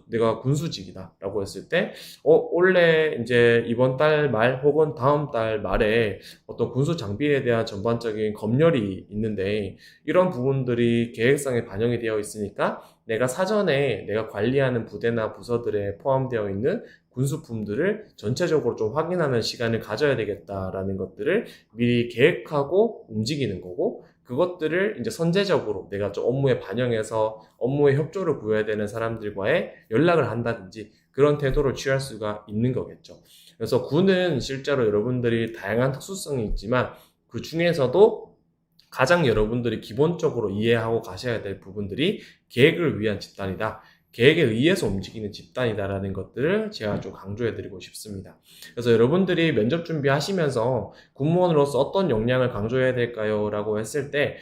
내가 군수직이다라고 했을 때, 원래 이제 이번 달 말 혹은 다음 달 말에 어떤 군수 장비에 대한 전반적인 검열이 있는데, 이런 부분들이 계획상에 반영이 되어 있으니까 내가 사전에 내가 관리하는 부대나 부서들에 포함되어 있는 군수품들을 전체적으로 좀 확인하는 시간을 가져야 되겠다라는 것들을 미리 계획하고 움직이는 거고, 그것들을 이제 선제적으로 내가 좀 업무에 반영해서 업무에 협조를 구해야 되는 사람들과의 연락을 한다든지 그런 태도를 취할 수가 있는 거겠죠. 그래서 군은 실제로 여러분들이 다양한 특수성이 있지만 그 중에서도 가장 여러분들이 기본적으로 이해하고 가셔야 될 부분들이 계획을 위한 집단이다. 계획에 의해서 움직이는 집단이다라는 것들을 제가 좀 강조해드리고 싶습니다. 그래서 여러분들이 면접 준비하시면서 군무원으로서 어떤 역량을 강조해야 될까요? 라고 했을 때,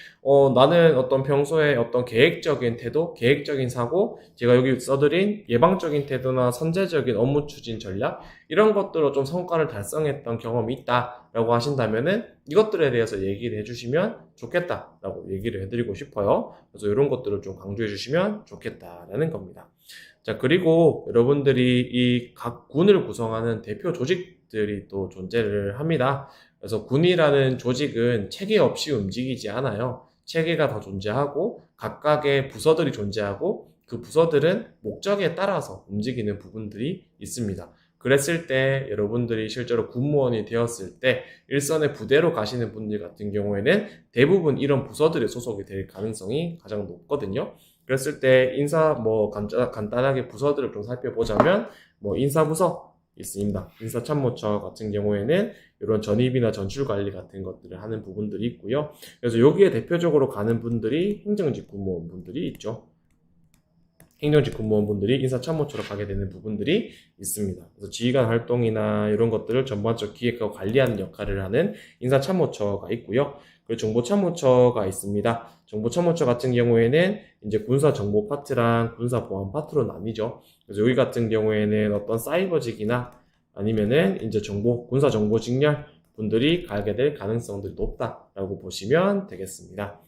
나는 어떤 평소에 어떤 계획적인 태도, 계획적인 사고, 제가 여기 써드린 예방적인 태도나 선제적인 업무 추진 전략, 이런 것들로 좀 성과를 달성했던 경험이 있다라고 하신다면은 이것들에 대해서 얘기를 해주시면 좋겠다라고 얘기를 해드리고 싶어요. 그래서 이런 것들을 좀 강조해 주시면 좋겠다라는 겁니다. 자, 그리고 여러분들이 이 각 군을 구성하는 대표 조직들이 또 존재를 합니다. 그래서 군이라는 조직은 체계 없이 움직이지 않아요. 체계가 다 존재하고 각각의 부서들이 존재하고 그 부서들은 목적에 따라서 움직이는 부분들이 있습니다. 그랬을 때 여러분들이 실제로 군무원이 되었을 때 일선의 부대로 가시는 분들 같은 경우에는 대부분 이런 부서들에 소속이 될 가능성이 가장 높거든요. 그랬을 때 간단하게 부서들을 좀 살펴보자면 인사부서 있습니다. 인사참모처 같은 경우에는 이런 전입이나 전출관리 같은 것들을 하는 부분들이 있고요. 그래서 여기에 대표적으로 가는 분들이 행정직 군무원 분들이 있죠. 행정직 군무원분들이 인사참모처로 가게 되는 부분들이 있습니다. 그래서 지휘관 활동이나 이런 것들을 전반적 기획하고 관리하는 역할을 하는 인사참모처가 있고요. 그리고 정보참모처가 있습니다. 정보참모처 같은 경우에는 이제 군사 정보 파트랑 군사 보안 파트로 나뉘죠. 그래서 여기 같은 경우에는 어떤 사이버직이나 아니면은 이제 군사 정보 직렬 분들이 가게 될 가능성들이 높다라고 보시면 되겠습니다.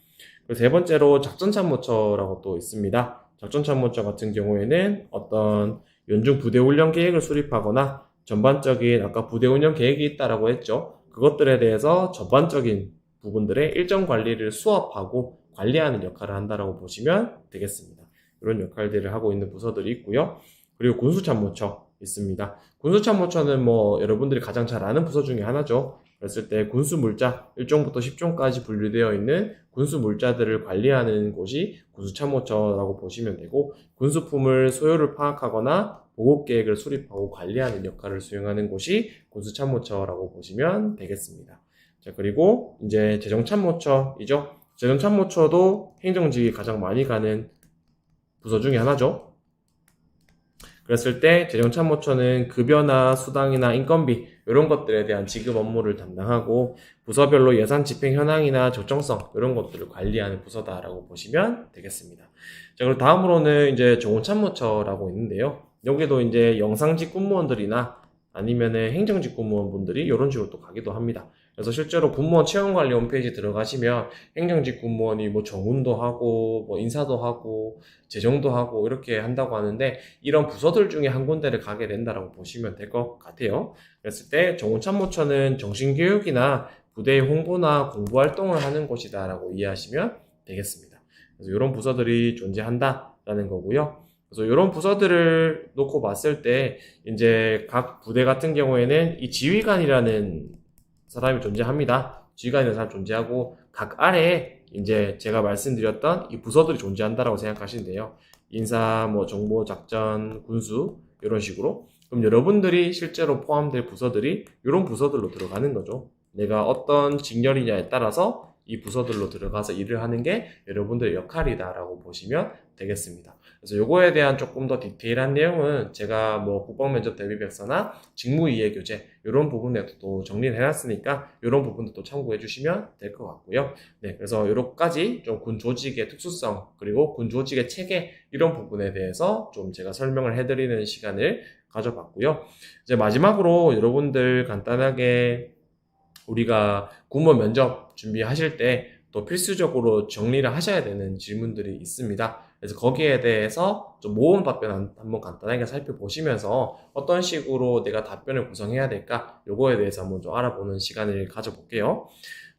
그리고 세 번째로 작전참모처라고 또 있습니다. 작전참모처 같은 경우에는 어떤 연중 부대 훈련 계획을 수립하거나 전반적인 아까 부대 훈련 계획이 있다라고 했죠. 그것들에 대해서 전반적인 부분들의 일정 관리를 수합하고 관리하는 역할을 한다라고 보시면 되겠습니다. 이런 역할들을 하고 있는 부서들이 있고요. 그리고 군수참모처 있습니다. 군수참모처는 여러분들이 가장 잘 아는 부서 중에 하나죠. 그랬을 때 군수물자 1종부터 10종까지 분류되어 있는 군수물자들을 관리하는 곳이 군수참모처라고 보시면 되고, 군수품을 소요를 파악하거나 보급계획을 수립하고 관리하는 역할을 수행하는 곳이 군수참모처라고 보시면 되겠습니다. 자, 그리고 이제 재정참모처이죠. 재정참모처도 행정직이 가장 많이 가는 부서 중에 하나죠. 그랬을 때 재정참모처는 급여나 수당이나 인건비 이런 것들에 대한 지급 업무를 담당하고 부서별로 예산 집행 현황이나 적정성 이런 것들을 관리하는 부서다라고 보시면 되겠습니다. 자, 그리고 다음으로는 이제 정원참모처라고 있는데요. 여기도 이제 영상직 군무원들이나 아니면은 행정직 군무원분들이 이런 식으로 또 가기도 합니다. 그래서 실제로 군무원 채용관리 홈페이지 들어가시면 행정직 군무원이 정운도 하고 인사도 하고 재정도 하고 이렇게 한다고 하는데, 이런 부서들 중에 한 군데를 가게 된다라고 보시면 될 것 같아요. 그랬을 때 정원참모처는 정신교육이나 부대의 홍보나 공부활동을 하는 곳이다라고 이해하시면 되겠습니다. 그래서 이런 부서들이 존재한다라는 거고요. 그래서 이런 부서들을 놓고 봤을 때 이제 각 부대 같은 경우에는 이 지휘관이라는 사람이 존재합니다. 지휘관이라는 사람이 존재하고 각 아래에 이제 제가 말씀드렸던 이 부서들이 존재한다라고 생각하시면 돼요. 인사, 정보, 작전, 군수 이런 식으로. 그럼 여러분들이 실제로 포함될 부서들이 이런 부서들로 들어가는 거죠. 내가 어떤 직렬이냐에 따라서 이 부서들로 들어가서 일을 하는 게 여러분들의 역할이다라고 보시면 되겠습니다. 그래서 요거에 대한 조금 더 디테일한 내용은 제가 국방면접 대비백서나 직무이해교재 이런 부분에도 또 정리를 해놨으니까 이런 부분도 또 참고해 주시면 될 것 같고요. 네, 그래서 요렇게까지 좀 군 조직의 특수성 그리고 군 조직의 체계 이런 부분에 대해서 좀 제가 설명을 해드리는 시간을 가져봤고요. 이제 마지막으로 여러분들 간단하게 우리가 군무원 면접 준비하실 때 또 필수적으로 정리를 하셔야 되는 질문들이 있습니다. 그래서 거기에 대해서 좀 모음 답변 한번 간단하게 살펴보시면서 어떤 식으로 내가 답변을 구성해야 될까? 요거에 대해서 한번 좀 알아보는 시간을 가져볼게요.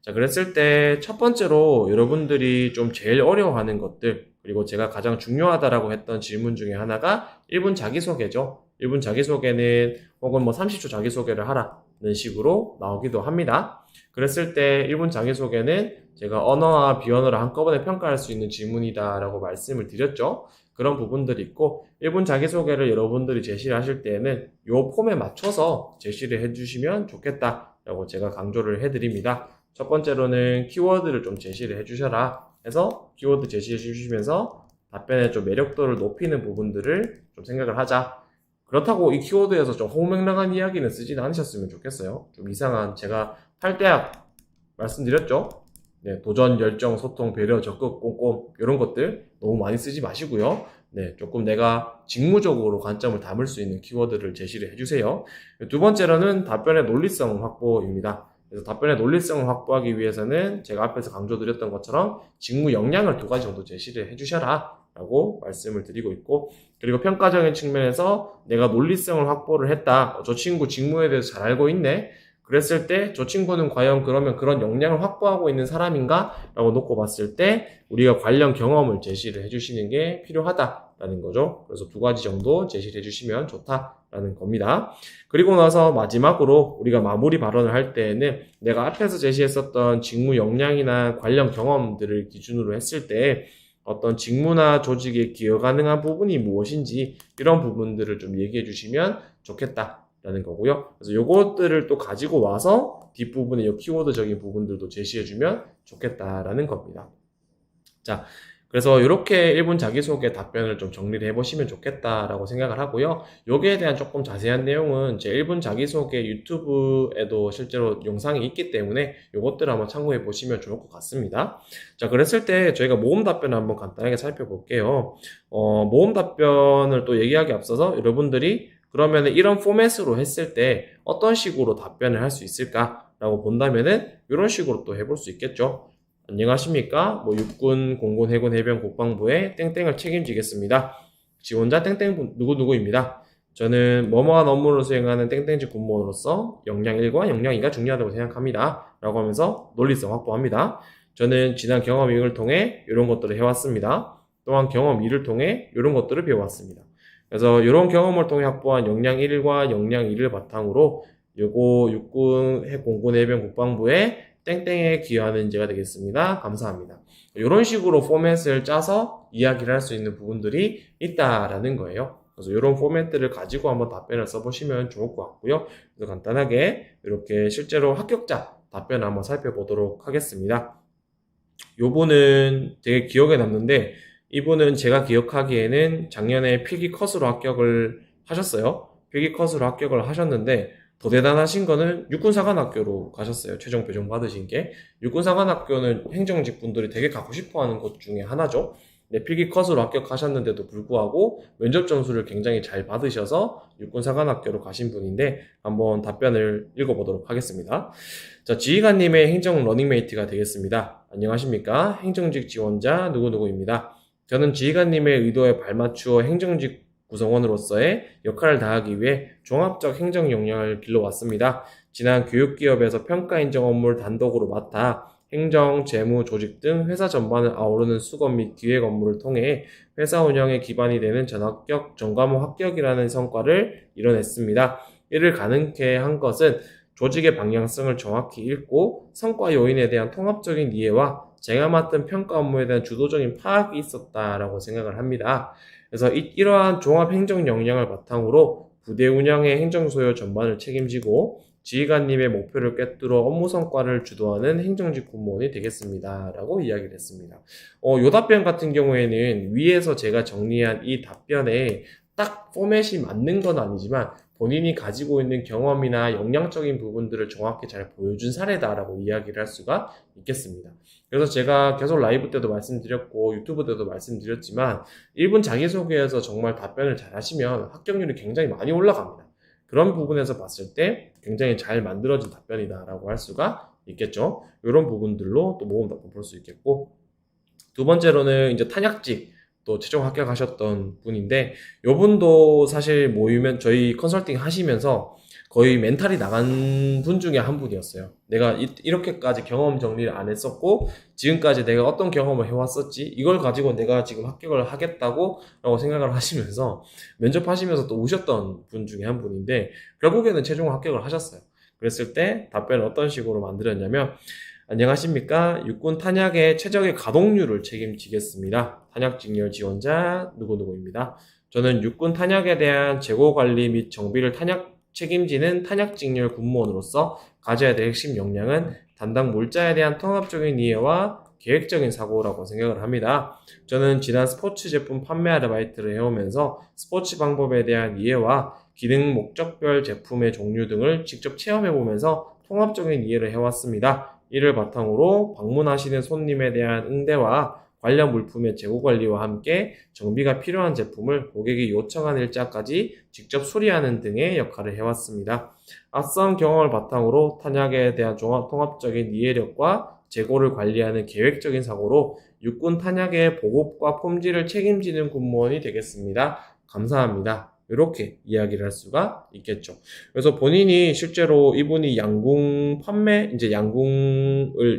자, 그랬을 때 첫 번째로 여러분들이 좀 제일 어려워하는 것들, 그리고 제가 가장 중요하다라고 했던 질문 중에 하나가 1분 자기소개죠. 1분 자기소개는 혹은 뭐 30초 자기소개를 하라는 식으로 나오기도 합니다. 그랬을 때 1분 자기소개는 제가 언어와 비언어를 한꺼번에 평가할 수 있는 질문이다라고 말씀을 드렸죠. 그런 부분들이 있고 1분 자기소개를 여러분들이 제시를 하실 때에는 이 폼에 맞춰서 제시를 해주시면 좋겠다라고 제가 강조를 해드립니다. 첫 번째로는 키워드를 좀 제시를 해주셔라 해서 키워드 제시해 주시면서 답변의 좀 매력도를 높이는 부분들을 좀 생각을 하자. 그렇다고 이 키워드에서 좀 호명랑한 이야기는 쓰진 않으셨으면 좋겠어요. 좀 이상한, 제가 8대학 말씀드렸죠. 네, 도전, 열정, 소통, 배려, 적극, 꼼꼼 이런 것들 너무 많이 쓰지 마시고요. 네, 조금 내가 직무적으로 관점을 담을 수 있는 키워드를 제시를 해주세요. 두 번째로는 답변의 논리성 확보입니다. 그래서 답변의 논리성을 확보하기 위해서는 제가 앞에서 강조드렸던 것처럼 직무 역량을 2가지 정도 제시를 해주셔라 라고 말씀을 드리고 있고, 그리고 평가적인 측면에서 내가 논리성을 확보를 했다. 저 친구 직무에 대해서 잘 알고 있네. 그랬을 때 저 친구는 과연 그러면 그런 역량을 확보하고 있는 사람인가? 라고 놓고 봤을 때 우리가 관련 경험을 제시를 해주시는 게 필요하다라는 거죠. 그래서 2가지 정도 제시를 해주시면 좋다라는 겁니다. 그리고 나서 마지막으로 우리가 마무리 발언을 할 때에는 내가 앞에서 제시했었던 직무 역량이나 관련 경험들을 기준으로 했을 때 어떤 직무나 조직에 기여 가능한 부분이 무엇인지 이런 부분들을 좀 얘기해 주시면 좋겠다라는 거고요. 그래서 요것들을 또 가지고 와서 뒷부분에 이 키워드적인 부분들도 제시해 주면 좋겠다라는 겁니다. 자, 그래서 이렇게 1분 자기소개 답변을 좀 정리를 해보시면 좋겠다라고 생각을 하고요. 여기에 대한 조금 자세한 내용은 제 1분 자기소개 유튜브에도 실제로 영상이 있기 때문에 이것들을 한번 참고해 보시면 좋을 것 같습니다. 자, 그랬을 때 저희가 모음 답변을 한번 간단하게 살펴볼게요. 모음 답변을 또 얘기하기 앞서서 여러분들이 그러면 이런 포맷으로 했을 때 어떤 식으로 답변을 할 수 있을까라고 본다면은 이런 식으로 또 해볼 수 있겠죠. 안녕하십니까? 육군, 공군, 해군, 해병, 국방부의 땡땡을 책임지겠습니다. 지원자 땡땡 누구누구입니다. 저는 뭐뭐한 업무를 수행하는 땡땡직 군무원으로서 역량 1과 역량 2가 중요하다고 생각합니다. 라고 하면서 논리성 확보합니다. 저는 지난 경험 1을 통해 이런 것들을 해왔습니다. 또한 경험 2를 통해 이런 것들을 배워왔습니다. 그래서 이런 경험을 통해 확보한 역량 1과 역량 2를 바탕으로 요거 육군, 공군, 해병, 국방부의 땡땡에 기여하는 인재가 되겠습니다. 감사합니다. 이런 식으로 포맷을 짜서 이야기를 할 수 있는 부분들이 있다라는 거예요. 그래서 이런 포맷들을 가지고 한번 답변을 써보시면 좋을 것 같고요. 그래서 간단하게 이렇게 실제로 합격자 답변을 한번 살펴보도록 하겠습니다. 요분은 되게 기억에 남는데, 이분은 제가 기억하기에는 작년에 필기 컷으로 합격을 하셨어요. 필기 컷으로 합격을 하셨는데 더 대단하신 거는 육군사관학교로 가셨어요. 최종 배정 받으신 게. 육군사관학교는 행정직 분들이 되게 가고 싶어 하는 곳 중에 하나죠. 네, 필기 컷으로 합격하셨는데도 불구하고 면접 점수를 굉장히 잘 받으셔서 육군사관학교로 가신 분인데 한번 답변을 읽어보도록 하겠습니다. 자, 지휘관님의 행정 러닝메이트가 되겠습니다. 안녕하십니까? 행정직 지원자 누구누구입니다. 저는 지휘관님의 의도에 발맞추어 행정직 구성원으로서의 역할을 다하기 위해 종합적 행정 역량을 길러왔습니다. 지난 교육기업에서 평가 인정 업무를 단독으로 맡아 행정, 재무, 조직 등 회사 전반을 아우르는 수급 및 기획 업무를 통해 회사 운영에 기반이 되는 전합격, 전과목 합격이라는 성과를 이뤄냈습니다. 이를 가능케 한 것은 조직의 방향성을 정확히 읽고 성과 요인에 대한 통합적인 이해와 제가 맡은 평가 업무에 대한 주도적인 파악이 있었다라고 생각을 합니다. 그래서 이러한 종합 행정 역량을 바탕으로 부대 운영의 행정 소요 전반을 책임지고 지휘관님의 목표를 꿰뚫어 업무 성과를 주도하는 행정직 군무원이 되겠습니다. 라고 이야기를 했습니다. 요 답변 같은 경우에는 위에서 제가 정리한 이 답변에 딱 포맷이 맞는 건 아니지만 본인이 가지고 있는 경험이나 역량적인 부분들을 정확히 잘 보여준 사례다라고 이야기를 할 수가 있겠습니다. 그래서 제가 계속 라이브 때도 말씀드렸고 유튜브 때도 말씀드렸지만 1분 자기소개에서 정말 답변을 잘 하시면 합격률이 굉장히 많이 올라갑니다. 그런 부분에서 봤을 때 굉장히 잘 만들어진 답변이다라고 할 수가 있겠죠. 이런 부분들로 또 모금 답변 볼 수 있겠고, 두 번째로는 이제 탄약직 또 최종 합격하셨던 분인데, 요분도 사실 모이면 저희 컨설팅 하시면서 거의 멘탈이 나간 분 중에 한 분이었어요. 내가 이렇게까지 경험 정리를 안 했었고, 지금까지 내가 어떤 경험을 해왔었지, 이걸 가지고 내가 지금 합격을 하겠다고 라고 생각을 하시면서 면접하시면서 또 우셨던 분 중에 한 분인데, 결국에는 최종 합격을 하셨어요. 그랬을 때 답변을 어떤 식으로 만들었냐면, 안녕하십니까. 육군 탄약의 최적의 가동률을 책임지겠습니다. 탄약 직렬 지원자 누구누구입니다. 저는 육군 탄약에 대한 재고 관리 및 정비를 책임지는 탄약 직렬 군무원으로서 가져야 될 핵심 역량은 담당 물자에 대한 통합적인 이해와 계획적인 사고라고 생각을 합니다. 저는 지난 스포츠 제품 판매 아르바이트를 해오면서 스포츠 방법에 대한 이해와 기능 목적별 제품의 종류 등을 직접 체험해보면서 통합적인 이해를 해왔습니다. 이를 바탕으로 방문하시는 손님에 대한 응대와 관련 물품의 재고 관리와 함께 정비가 필요한 제품을 고객이 요청한 일자까지 직접 수리하는 등의 역할을 해왔습니다. 앞선 경험을 바탕으로 탄약에 대한 통합적인 이해력과 재고를 관리하는 계획적인 사고로 육군 탄약의 보급과 품질을 책임지는 군무원이 되겠습니다. 감사합니다. 이렇게 이야기를 할 수가 있겠죠. 그래서 본인이 실제로 이분이 양궁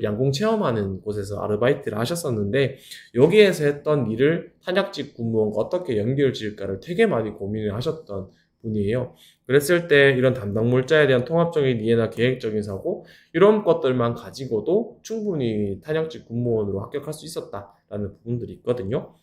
양궁 체험하는 곳에서 아르바이트를 하셨었는데, 여기에서 했던 일을 탄약직 군무원과 어떻게 연결 지을까를 되게 많이 고민을 하셨던 분이에요. 그랬을 때 이런 담당 물자에 대한 통합적인 이해나 계획적인 사고, 이런 것들만 가지고도 충분히 탄약직 군무원으로 합격할 수 있었다라는 부분들이 있거든요.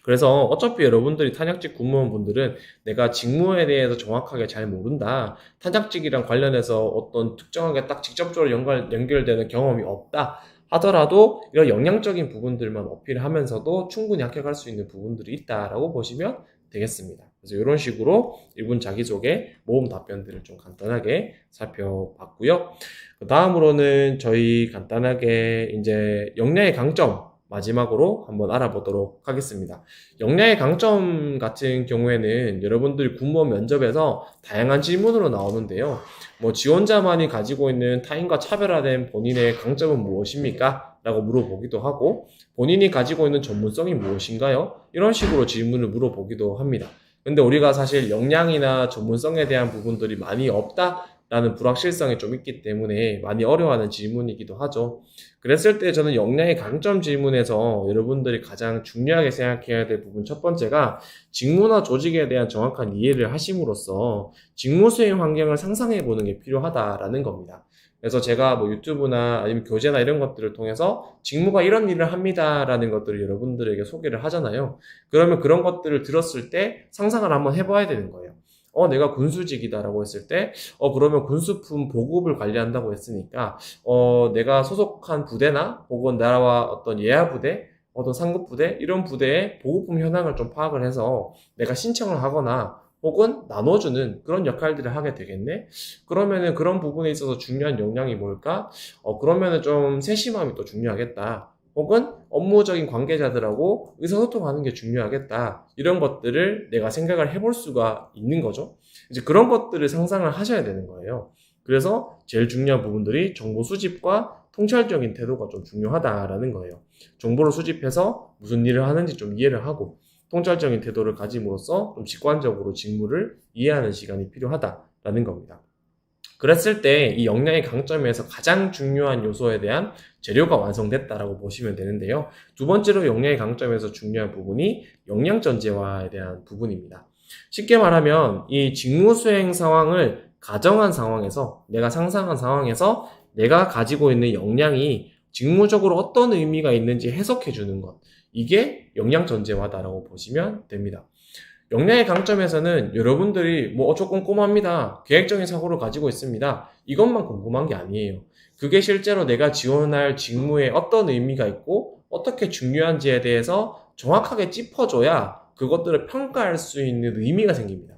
그래서 어차피 여러분들이 탄약직 군무원분들은 내가 직무에 대해서 정확하게 잘 모른다, 탄약직이랑 관련해서 어떤 특정하게 딱 직접적으로 연결되는 경험이 없다 하더라도 이런 영양적인 부분들만 어필하면서도 충분히 합격할 수 있는 부분들이 있다라고 보시면 되겠습니다. 그래서 이런 식으로 1분 자기소개 모음 답변들을 좀 간단하게 살펴봤고요. 그 다음으로는 저희 간단하게 이제 역량의 강점 마지막으로 한번 알아보도록 하겠습니다. 역량의 강점 같은 경우에는 여러분들이 군무원 면접에서 다양한 질문으로 나오는데요. 지원자만이 가지고 있는 타인과 차별화된 본인의 강점은 무엇입니까? 라고 물어보기도 하고, 본인이 가지고 있는 전문성이 무엇인가요? 이런 식으로 질문을 물어보기도 합니다. 근데 우리가 사실 역량이나 전문성에 대한 부분들이 많이 없다라는 불확실성이 좀 있기 때문에 많이 어려워하는 질문이기도 하죠. 그랬을 때 저는 역량의 강점 질문에서 여러분들이 가장 중요하게 생각해야 될 부분 첫 번째가 직무나 조직에 대한 정확한 이해를 하심으로써 직무 수행 환경을 상상해 보는 게 필요하다라는 겁니다. 그래서 제가 유튜브나 아니면 교재나 이런 것들을 통해서 직무가 이런 일을 합니다라는 것들을 여러분들에게 소개를 하잖아요. 그러면 그런 것들을 들었을 때 상상을 한번 해봐야 되는 거예요. 내가 군수직이다라고 했을 때, 그러면 군수품 보급을 관리한다고 했으니까, 내가 소속한 부대나, 혹은 나라와 어떤 예하부대, 어떤 상급부대, 이런 부대의 보급품 현황을 좀 파악을 해서 내가 신청을 하거나, 혹은 나눠주는 그런 역할들을 하게 되겠네? 그러면은 그런 부분에 있어서 중요한 역량이 뭘까? 그러면은 좀 세심함이 또 중요하겠다. 혹은 업무적인 관계자들하고 의사소통하는 게 중요하겠다. 이런 것들을 내가 생각을 해볼 수가 있는 거죠. 이제 그런 것들을 상상을 하셔야 되는 거예요. 그래서 제일 중요한 부분들이 정보 수집과 통찰적인 태도가 좀 중요하다라는 거예요. 정보를 수집해서 무슨 일을 하는지 좀 이해를 하고, 통찰적인 태도를 가짐으로써 좀 직관적으로 직무를 이해하는 시간이 필요하다라는 겁니다. 그랬을 때 이 역량의 강점에서 가장 중요한 요소에 대한 재료가 완성됐다라고 보시면 되는데요. 두 번째로 역량의 강점에서 중요한 부분이 역량 전제화에 대한 부분입니다. 쉽게 말하면 이 직무 수행 상황을 가정한 상황에서, 내가 상상한 상황에서 내가 가지고 있는 역량이 직무적으로 어떤 의미가 있는지 해석해 주는 것, 이게 역량 전제화다라고 보시면 됩니다. 역량의 강점에서는 여러분들이 조금 꼼꼼합니다, 계획적인 사고를 가지고 있습니다, 이것만 궁금한 게 아니에요. 그게 실제로 내가 지원할 직무에 어떤 의미가 있고 어떻게 중요한지에 대해서 정확하게 짚어줘야 그것들을 평가할 수 있는 의미가 생깁니다.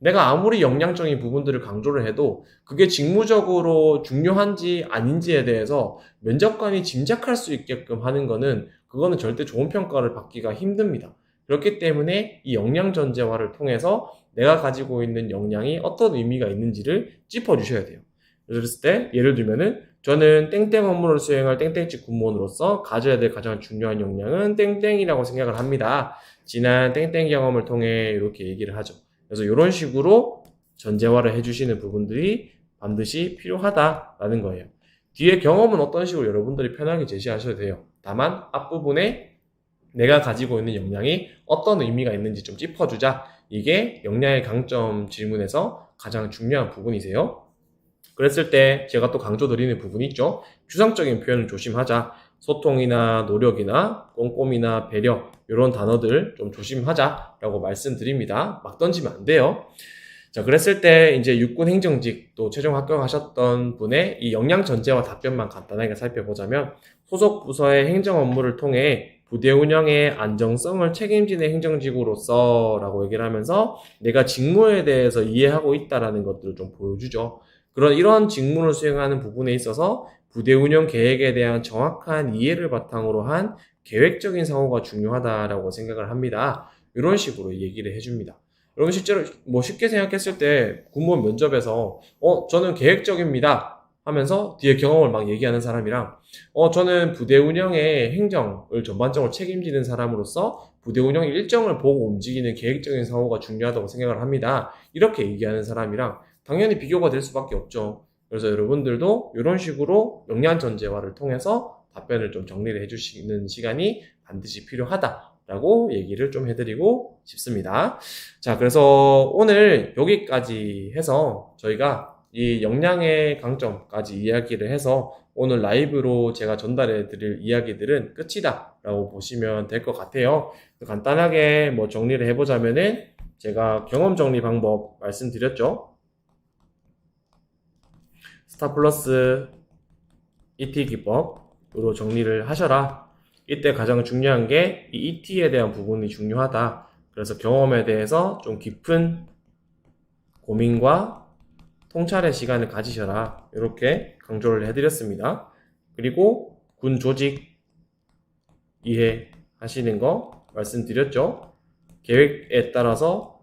내가 아무리 역량적인 부분들을 강조를 해도 그게 직무적으로 중요한지 아닌지에 대해서 면접관이 짐작할 수 있게끔 하는 거는, 그거는 절대 좋은 평가를 받기가 힘듭니다. 그렇기 때문에 이 역량 전제화를 통해서 내가 가지고 있는 역량이 어떤 의미가 있는지를 짚어주셔야 돼요. 그랬을 때 예를 들면은 저는 땡땡 업무를 수행할 땡땡집 군무원으로서 가져야 될 가장 중요한 역량은 땡땡이라고 생각을 합니다. 지난 땡땡 경험을 통해 이렇게 얘기를 하죠. 그래서 이런 식으로 전제화를 해주시는 부분들이 반드시 필요하다라는 거예요. 뒤에 경험은 어떤 식으로 여러분들이 편하게 제시하셔도 돼요. 다만 앞부분에 내가 가지고 있는 역량이 어떤 의미가 있는지 좀 짚어주자. 이게 역량의 강점 질문에서 가장 중요한 부분이세요. 그랬을 때 제가 또 강조드리는 부분이 있죠. 추상적인 표현을 조심하자. 소통이나 노력이나 꼼꼼이나 배려 이런 단어들 좀 조심하자라고 말씀드립니다. 막 던지면 안 돼요. 자, 그랬을 때 이제 육군 행정직 또 최종 합격하셨던 분의 이 역량 전제와 답변만 간단하게 살펴보자면 소속 부서의 행정 업무를 통해 부대 운영의 안정성을 책임지는 행정직으로서 라고 얘기를 하면서 내가 직무에 대해서 이해하고 있다라는 것들을 좀 보여주죠. 이런 직무를 수행하는 부분에 있어서 부대 운영 계획에 대한 정확한 이해를 바탕으로 한 계획적인 사고가 중요하다라고 생각을 합니다. 이런 식으로 얘기를 해줍니다. 여러분 실제로 뭐 쉽게 생각했을 때 군무원 면접에서 저는 계획적입니다 하면서 뒤에 경험을 막 얘기하는 사람이랑 저는 부대 운영의 행정을 전반적으로 책임지는 사람으로서 부대 운영 일정을 보고 움직이는 계획적인 사고가 중요하다고 생각을 합니다. 이렇게 얘기하는 사람이랑 당연히 비교가 될 수밖에 없죠. 그래서 여러분들도 이런 식으로 역량 전제화를 통해서 답변을 좀 정리를 해주시는 시간이 반드시 필요하다라고 얘기를 좀 해드리고 싶습니다. 자, 그래서 오늘 여기까지 해서 저희가 이 역량의 강점까지 이야기를 해서 오늘 라이브로 제가 전달해 드릴 이야기들은 끝이다 라고 보시면 될 것 같아요. 간단하게 뭐 정리를 해보자면은 제가 경험 정리 방법 말씀드렸죠. 스타플러스 ET 기법으로 정리를 하셔라. 이때 가장 중요한 게 이 ET에 대한 부분이 중요하다. 그래서 경험에 대해서 좀 깊은 고민과 통찰의 시간을 가지셔라. 이렇게 강조를 해드렸습니다. 그리고 군 조직 이해하시는 거 말씀드렸죠. 계획에 따라서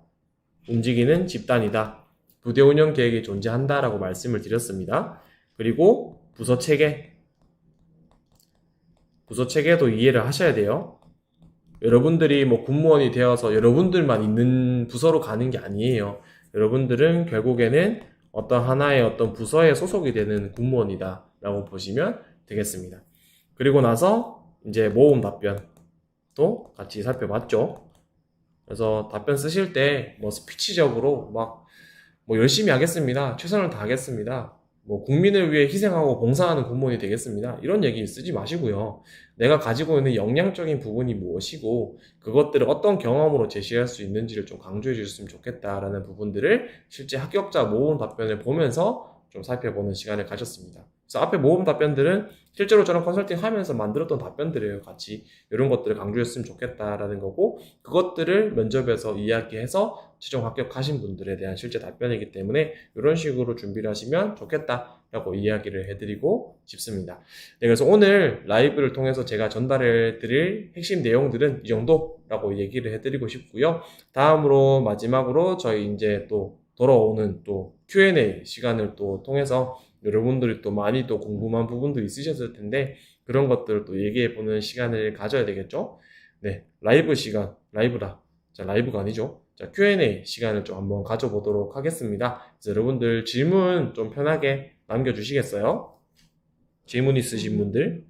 움직이는 집단이다. 부대 운영 계획이 존재한다라고 말씀을 드렸습니다. 그리고 부서 체계도 이해를 하셔야 돼요. 여러분들이 뭐 군무원이 되어서 여러분들만 있는 부서로 가는 게 아니에요. 여러분들은 결국에는 어떤 하나의 어떤 부서에 소속이 되는 군무원이다 라고 보시면 되겠습니다. 그리고 나서 이제 모음 답변도 같이 살펴봤죠. 그래서 답변 쓰실 때 뭐 스피치적으로 막 뭐 열심히 하겠습니다. 최선을 다하겠습니다. 뭐 국민을 위해 희생하고 봉사하는 공무원이 되겠습니다. 이런 얘기 쓰지 마시고요. 내가 가지고 있는 역량적인 부분이 무엇이고 그것들을 어떤 경험으로 제시할 수 있는지를 좀 강조해 주셨으면 좋겠다라는 부분들을 실제 합격자 모음 답변을 보면서 좀 살펴보는 시간을 가졌습니다. 그래서 앞에 모음 답변들은 실제로 저는 컨설팅 하면서 만들었던 답변들이에요. 같이 이런 것들을 강조했으면 좋겠다라는 거고 그것들을 면접에서 이야기해서 최종 합격하신 분들에 대한 실제 답변이기 때문에 이런 식으로 준비를 하시면 좋겠다라고 이야기를 해드리고 싶습니다. 네, 그래서 오늘 라이브를 통해서 제가 전달해 드릴 핵심 내용들은 이 정도라고 얘기를 해드리고 싶고요. 다음으로 마지막으로 저희 이제 또 돌아오는 또 Q&A 시간을 또 통해서 여러분들이 또 많이 또 궁금한 부분도 있으셨을 텐데 그런 것들을 또 얘기해보는 시간을 가져야 되겠죠? 네, 라이브 시간, 자, 라이브가 아니죠. 자, Q&A 시간을 좀 한번 가져보도록 하겠습니다. 그래서 여러분들 질문 좀 편하게 남겨주시겠어요? 질문 있으신 분들?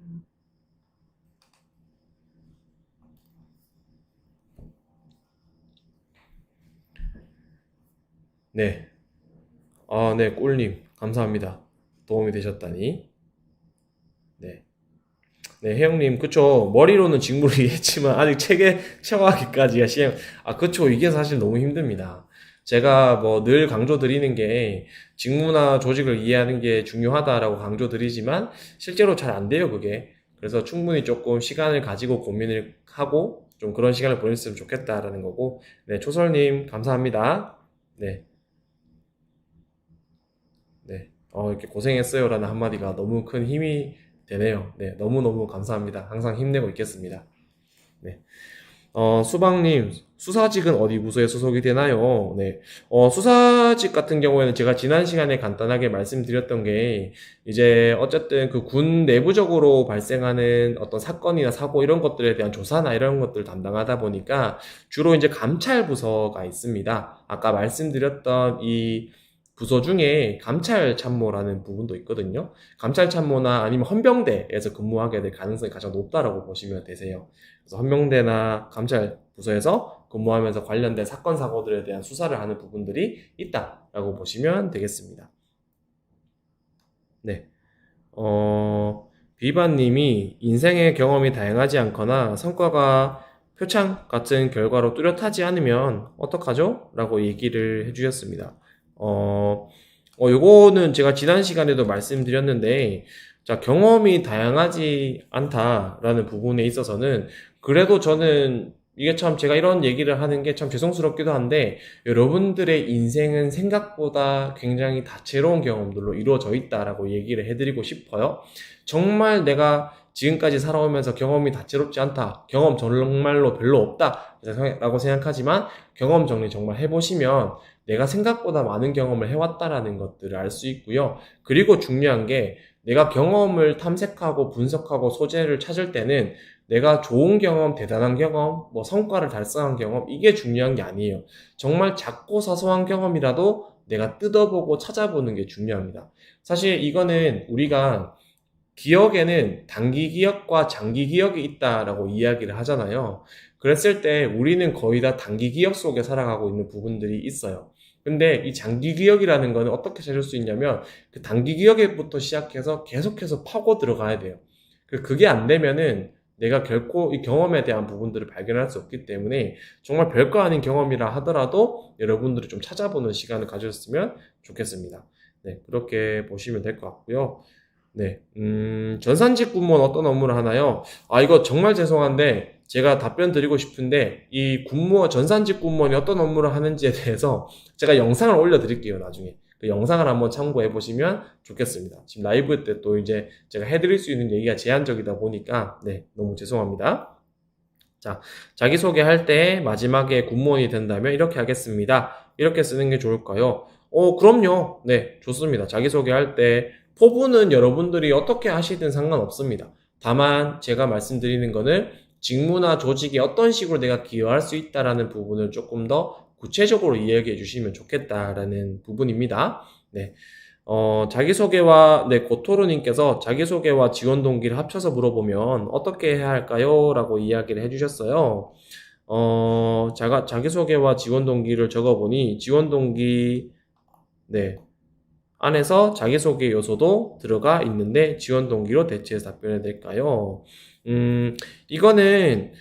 네. 아, 네, 꿀님. 감사합니다. 도움이 되셨다니. 네. 네, 혜영님, 그쵸. 머리로는 직무를 이해했지만, 아직 체계, 체화하기까지가 그쵸. 이게 사실 너무 힘듭니다. 제가 뭐 늘 강조드리는 게, 직무나 조직을 이해하는 게 중요하다라고 강조드리지만, 실제로 잘 안 돼요, 그게. 그래서 충분히 조금 시간을 가지고 고민을 하고, 좀 그런 시간을 보냈으면 좋겠다라는 거고, 네, 초설님, 감사합니다. 네, 네. 이렇게 고생했어요라는 한마디가 너무 큰 힘이 되네요. 네, 너무너무 감사합니다. 항상 힘내고 있겠습니다. 네. 수박님, 수사직은 어디 부서에 소속이 되나요? 네. 수사직 같은 경우에는 제가 지난 시간에 간단하게 말씀드렸던 게, 이제, 어쨌든 그 군 내부적으로 발생하는 어떤 사건이나 사고 이런 것들에 대한 조사나 이런 것들을 담당하다 보니까, 주로 이제 감찰 부서가 있습니다. 아까 말씀드렸던 이 부서 중에 감찰 참모라는 부분도 있거든요. 감찰 참모나 아니면 헌병대에서 근무하게 될 가능성이 가장 높다라고 보시면 되세요. 그래서 헌병대나 감찰 부서에서 근무하면서 관련된 사건 사고들에 대한 수사를 하는 부분들이 있다라고 보시면 되겠습니다. 네. 비바님이 인생의 경험이 다양하지 않거나 성과가 표창 같은 결과로 뚜렷하지 않으면 어떡하죠? 라고 얘기를 해주셨습니다. 요거는 제가 지난 시간에도 말씀드렸는데, 자, 경험이 다양하지 않다라는 부분에 있어서는 그래도 저는 이게 참 제가 이런 얘기를 하는 게 참 죄송스럽기도 한데 여러분들의 인생은 생각보다 굉장히 다채로운 경험들로 이루어져 있다라고 얘기를 해드리고 싶어요. 정말 내가 지금까지 살아오면서 경험이 다채롭지 않다. 경험 정말로 별로 없다. 라고 생각하지만 경험 정리 정말 해보시면 내가 생각보다 많은 경험을 해왔다라는 것들을 알 수 있고요. 그리고 중요한 게 내가 경험을 탐색하고 분석하고 소재를 찾을 때는 내가 좋은 경험, 대단한 경험, 뭐 성과를 달성한 경험, 이게 중요한 게 아니에요. 정말 작고 사소한 경험이라도 내가 뜯어보고 찾아보는 게 중요합니다. 사실 이거는 우리가 기억에는 단기 기억과 장기 기억이 있다라고 이야기를 하잖아요. 그랬을 때 우리는 거의 다 단기 기억 속에 살아가고 있는 부분들이 있어요. 근데 이 장기 기억이라는 거는 어떻게 찾을 수 있냐면 그 단기 기억에부터 시작해서 계속해서 파고 들어가야 돼요. 그게 안 되면은 내가 결코 이 경험에 대한 부분들을 발견할 수 없기 때문에 정말 별거 아닌 경험이라 하더라도 여러분들이 좀 찾아보는 시간을 가졌으면 좋겠습니다. 네, 그렇게 보시면 될 것 같고요. 네, 전산직 공무원 어떤 업무를 하나요? 이거 정말 죄송한데 제가 답변 드리고 싶은데 이 전산직 공무원이 어떤 업무를 하는지에 대해서 제가 영상을 올려드릴게요, 나중에. 그 영상을 한번 참고해 보시면 좋겠습니다. 지금 라이브 때 또 이제 제가 해드릴 수 있는 얘기가 제한적이다 보니까 네, 너무 죄송합니다. 자, 자기소개할 때 마지막에 공무원이 된다면 이렇게 하겠습니다. 이렇게 쓰는 게 좋을까요? 그럼요. 네, 좋습니다. 자기소개할 때 포부는 여러분들이 어떻게 하시든 상관없습니다. 다만 제가 말씀드리는 거는 직무나 조직에 어떤 식으로 내가 기여할 수 있다라는 부분을 조금 더 구체적으로 이야기해 주시면 좋겠다라는 부분입니다. 네. 자기소개와, 네, 고토르님께서 자기소개와 지원 동기를 합쳐서 물어보면 어떻게 해야 할까요? 라고 이야기를 해주셨어요. 자기소개와 지원 동기를 적어보니 지원 동기, 네, 안에서 자기소개 요소도 들어가 있는데 지원 동기로 대체해서 답변해야 될까요? 이거는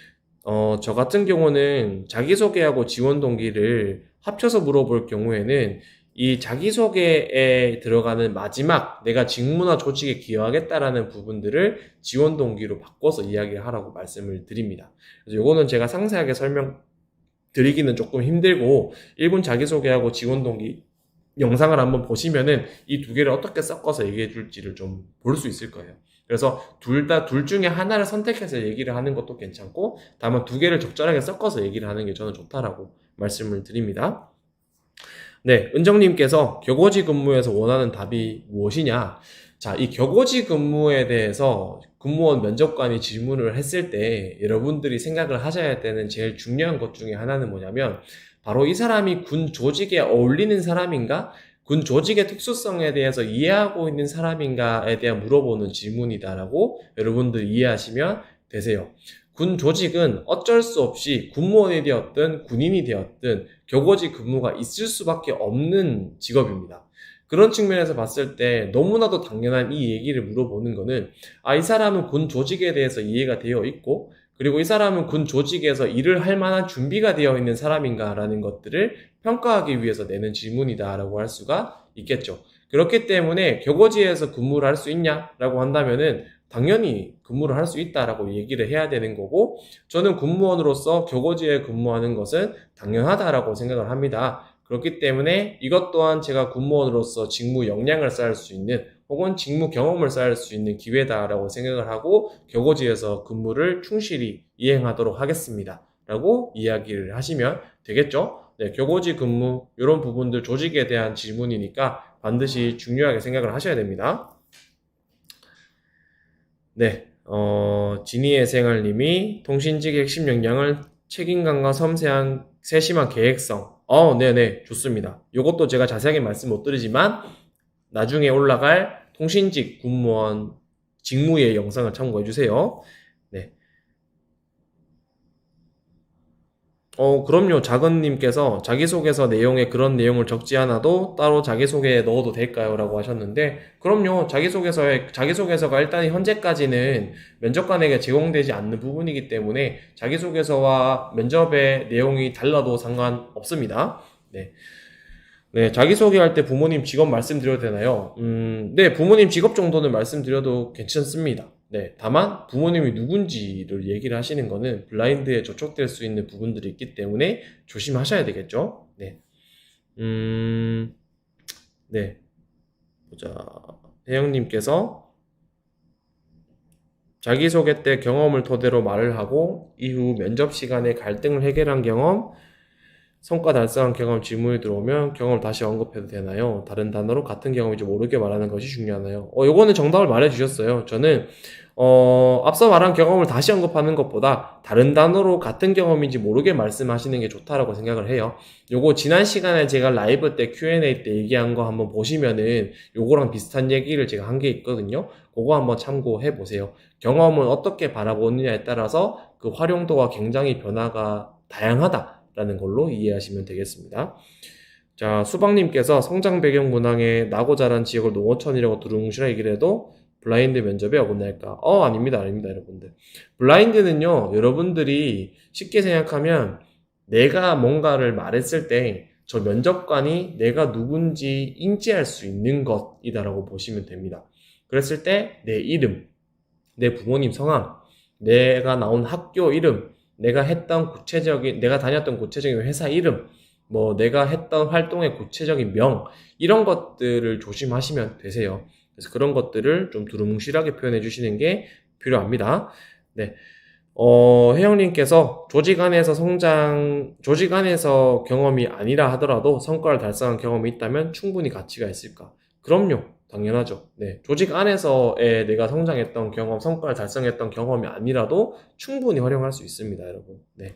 저 같은 경우는 자기소개하고 지원 동기를 합쳐서 물어볼 경우에는 이 자기소개에 들어가는 마지막 내가 직무나 조직에 기여하겠다라는 부분들을 지원 동기로 바꿔서 이야기를 하라고 말씀을 드립니다. 그래서 요거는 제가 상세하게 설명드리기는 조금 힘들고 1분 자기소개하고 지원 동기 영상을 한번 보시면은 이 두 개를 어떻게 섞어서 얘기해 줄지를 좀 볼 수 있을 거예요. 그래서 둘 중에 하나를 선택해서 얘기를 하는 것도 괜찮고 다만 두 개를 적절하게 섞어서 얘기를 하는 게 저는 좋다라고 말씀을 드립니다. 네, 은정님께서 격오지 근무에서 원하는 답이 무엇이냐? 자, 이 격오지 근무에 대해서 근무원 면접관이 질문을 했을 때 여러분들이 생각을 하셔야 되는 제일 중요한 것 중에 하나는 뭐냐면 바로 이 사람이 군 조직에 어울리는 사람인가? 군 조직의 특수성에 대해서 이해하고 있는 사람인가에 대한 물어보는 질문이다라고 여러분들 이해하시면 되세요. 군 조직은 어쩔 수 없이 군무원이 되었든 군인이 되었든 격오지 근무가 있을 수밖에 없는 직업입니다. 그런 측면에서 봤을 때 너무나도 당연한 이 얘기를 물어보는 거는 이 사람은 군 조직에 대해서 이해가 되어 있고 그리고 이 사람은 군 조직에서 일을 할 만한 준비가 되어 있는 사람인가라는 것들을 평가하기 위해서 내는 질문이다라고 할 수가 있겠죠. 그렇기 때문에 격오지에서 근무를 할 수 있냐라고 한다면은 당연히 근무를 할 수 있다라고 얘기를 해야 되는 거고 저는 군무원으로서 격오지에 근무하는 것은 당연하다라고 생각을 합니다. 그렇기 때문에 이것 또한 제가 군무원으로서 직무 역량을 쌓을 수 있는 혹은 직무 경험을 쌓을 수 있는 기회다라고 생각을 하고 격오지에서 근무를 충실히 이행하도록 하겠습니다. 라고 이야기를 하시면 되겠죠. 네, 교고지 근무 이런 부분들 조직에 대한 질문이니까 반드시 중요하게 생각을 하셔야 됩니다. 네, 지니의 생활님이 통신직의 핵심 역량을 책임감과 섬세한 세심한 계획성. 네네, 좋습니다. 이것도 제가 자세하게 말씀 못 드리지만 나중에 올라갈 통신직 군무원 직무의 영상을 참고해 주세요. 네. 그럼요. 작은님께서 자기소개서 내용에 그런 내용을 적지 않아도 따로 자기소개에 넣어도 될까요? 라고 하셨는데, 그럼요. 자기소개서가 일단 현재까지는 면접관에게 제공되지 않는 부분이기 때문에 자기소개서와 면접의 내용이 달라도 상관없습니다. 네. 네, 자기소개할 때 부모님 직업 말씀드려도 되나요? 네, 부모님 직업 정도는 말씀드려도 괜찮습니다. 네, 다만 부모님이 누군지를 얘기를 하시는 거는 블라인드에 저촉될 수 있는 부분들이 있기 때문에 조심하셔야 되겠죠? 네, 음, 네, 보자. 혜영님께서 자기소개 때 경험을 토대로 말을 하고 이후 면접 시간에 갈등을 해결한 경험, 성과 달성한 경험 질문이 들어오면 경험을 다시 언급해도 되나요? 다른 단어로 같은 경험인지 모르게 말하는 것이 중요하나요? 요거는 정답을 말해주셨어요. 저는 앞서 말한 경험을 다시 언급하는 것보다 다른 단어로 같은 경험인지 모르게 말씀하시는 게 좋다라고 생각을 해요. 요거 지난 시간에 제가 라이브 때 Q&A 때 얘기한 거 한번 보시면은 요거랑 비슷한 얘기를 제가 한 게 있거든요. 그거 한번 참고해 보세요. 경험은 어떻게 바라보느냐에 따라서 그 활용도가 굉장히 변화가 다양하다라는 걸로 이해하시면 되겠습니다. 자, 수박님께서 성장 배경 문항에 나고 자란 지역을 농어촌이라고 두루뭉실하게 얘기를 해도 블라인드 면접에 어긋날까? 아닙니다, 아닙니다, 여러분들. 블라인드는요, 여러분들이 쉽게 생각하면 내가 뭔가를 말했을 때 저 면접관이 내가 누군지 인지할 수 있는 것이다라고 보시면 됩니다. 그랬을 때 내 이름, 내 부모님 성함, 내가 나온 학교 이름, 내가 다녔던 구체적인 회사 이름, 뭐 내가 했던 활동의 구체적인 명, 이런 것들을 조심하시면 되세요. 그래서 그런 것들을 좀 두루뭉실하게 표현해 주시는 게 필요합니다. 네. 혜영님께서 조직 안에서 경험이 아니라 하더라도 성과를 달성한 경험이 있다면 충분히 가치가 있을까? 그럼요. 당연하죠. 네. 조직 안에서의 내가 성장했던 경험, 성과를 달성했던 경험이 아니라도 충분히 활용할 수 있습니다, 여러분. 네.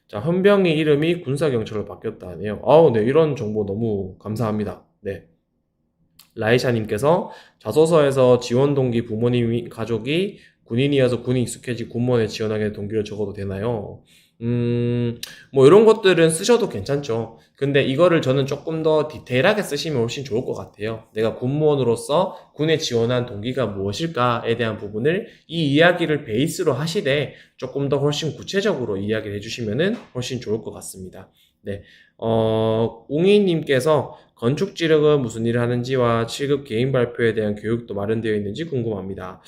자, 헌병이 이름이 군사경찰로 바뀌었다 하네요. 네. 이런 정보 너무 감사합니다. 네. 라이샤님께서 자소서에서 지원 동기 부모님이 가족이 군인이어서 군이 익숙해지 군무원에 지원하게 동기를 적어도 되나요? 뭐 이런 것들은 쓰셔도 괜찮죠. 근데 이거를 저는 조금 더 디테일하게 쓰시면 훨씬 좋을 것 같아요. 내가 군무원으로서 군에 지원한 동기가 무엇일까에 대한 부분을 이 이야기를 베이스로 하시되 조금 더 훨씬 구체적으로 이야기를 해주시면은 훨씬 좋을 것 같습니다. 네. 웅이님께서 건축지력은 무슨 일을 하는지와 7급 개인 발표에 대한 교육도 마련되어 있는지 궁금합니다.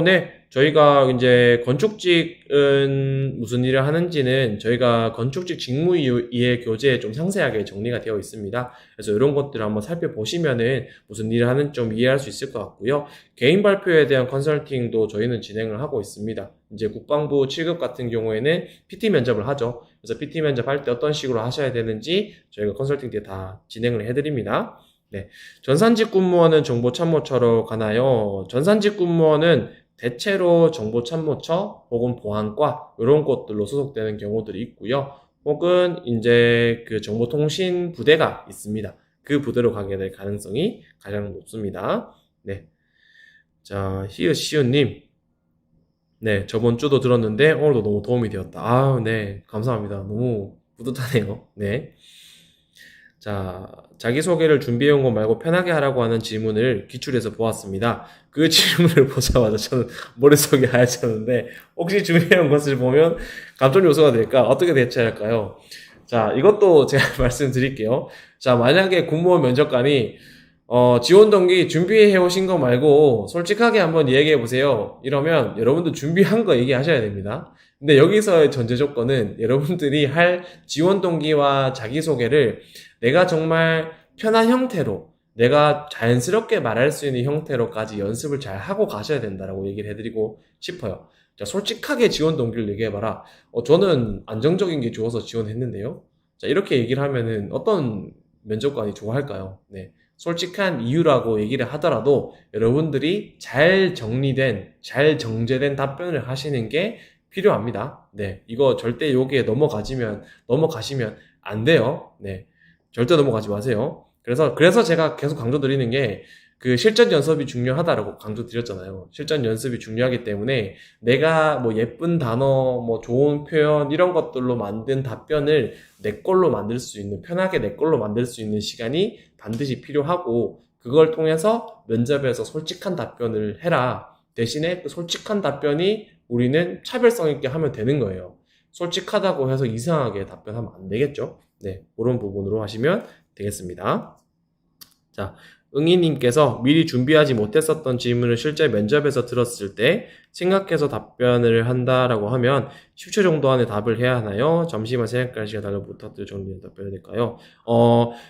네. 저희가 이제 건축직은 무슨 일을 하는지는 저희가 건축직 직무 이해 교재에 좀 상세하게 정리가 되어 있습니다. 그래서 이런 것들을 한번 살펴보시면은 무슨 일을 하는지 좀 이해할 수 있을 것 같고요. 개인 발표에 대한 컨설팅도 저희는 진행을 하고 있습니다. 이제 국방부 7급 같은 경우에는 PT 면접을 하죠. 그래서 PT 면접 할 때 어떤 식으로 하셔야 되는지 저희가 컨설팅 때 다 진행을 해드립니다. 네. 전산직 군무원은 정보참모처로 가나요? 전산직 군무원은 대체로 정보참모처 혹은 보안과 이런 곳들로 소속되는 경우들이 있고요. 혹은 이제 그 정보통신 부대가 있습니다. 그 부대로 가게 될 가능성이 가장 높습니다. 네. 자, 히읗시우님. 네, 저번 주도 들었는데 오늘도 너무 도움이 되었다. 네, 감사합니다. 너무 뿌듯하네요. 네. 자, 자기소개를 준비해온 것 말고 편하게 하라고 하는 질문을 기출해서 보았습니다. 그 질문을 보자마자 저는 머릿속이 하얘졌는데 혹시 준비해온 것을 보면 감점 요소가 될까? 어떻게 대처할까요? 자, 이것도 제가 말씀드릴게요. 자, 만약에 군무원 면접관이 지원 동기 준비해 오신 거 말고 솔직하게 한번 얘기해 보세요. 이러면 여러분들 준비한 거 얘기하셔야 됩니다. 근데 여기서의 전제 조건은 여러분들이 할 지원 동기와 자기소개를 내가 정말 편한 형태로 내가 자연스럽게 말할 수 있는 형태로까지 연습을 잘 하고 가셔야 된다라고 얘기를 해드리고 싶어요. 자, 솔직하게 지원 동기를 얘기해봐라. 저는 안정적인 게 좋아서 지원했는데요. 자, 이렇게 얘기를 하면은 어떤 면접관이 좋아할까요? 네. 솔직한 이유라고 얘기를 하더라도 여러분들이 잘 정리된, 잘 정제된 답변을 하시는 게 필요합니다. 네. 이거 절대 여기에 넘어가시면 안 돼요. 네. 절대 넘어가지 마세요. 그래서 제가 계속 강조드리는 게 그 실전 연습이 중요하다라고 강조드렸잖아요. 실전 연습이 중요하기 때문에 내가 뭐 예쁜 단어, 뭐 좋은 표현 이런 것들로 만든 답변을 내 걸로 만들 수 있는, 편하게 내 걸로 만들 수 있는 시간이 반드시 필요하고 그걸 통해서 면접에서 솔직한 답변을 해라. 대신에 그 솔직한 답변이 우리는 차별성 있게 하면 되는 거예요. 솔직하다고 해서 이상하게 답변하면 안 되겠죠? 네, 그런 부분으로 하시면 되겠습니다. 자, 응이님께서 미리 준비하지 못했었던 질문을 실제 면접에서 들었을 때 생각해서 답변을 한다라고 하면 10초 정도 안에 답을 해야 하나요? 잠시만 생각할 시간 달라고 부탁드려 정리해 답변해야 될까요?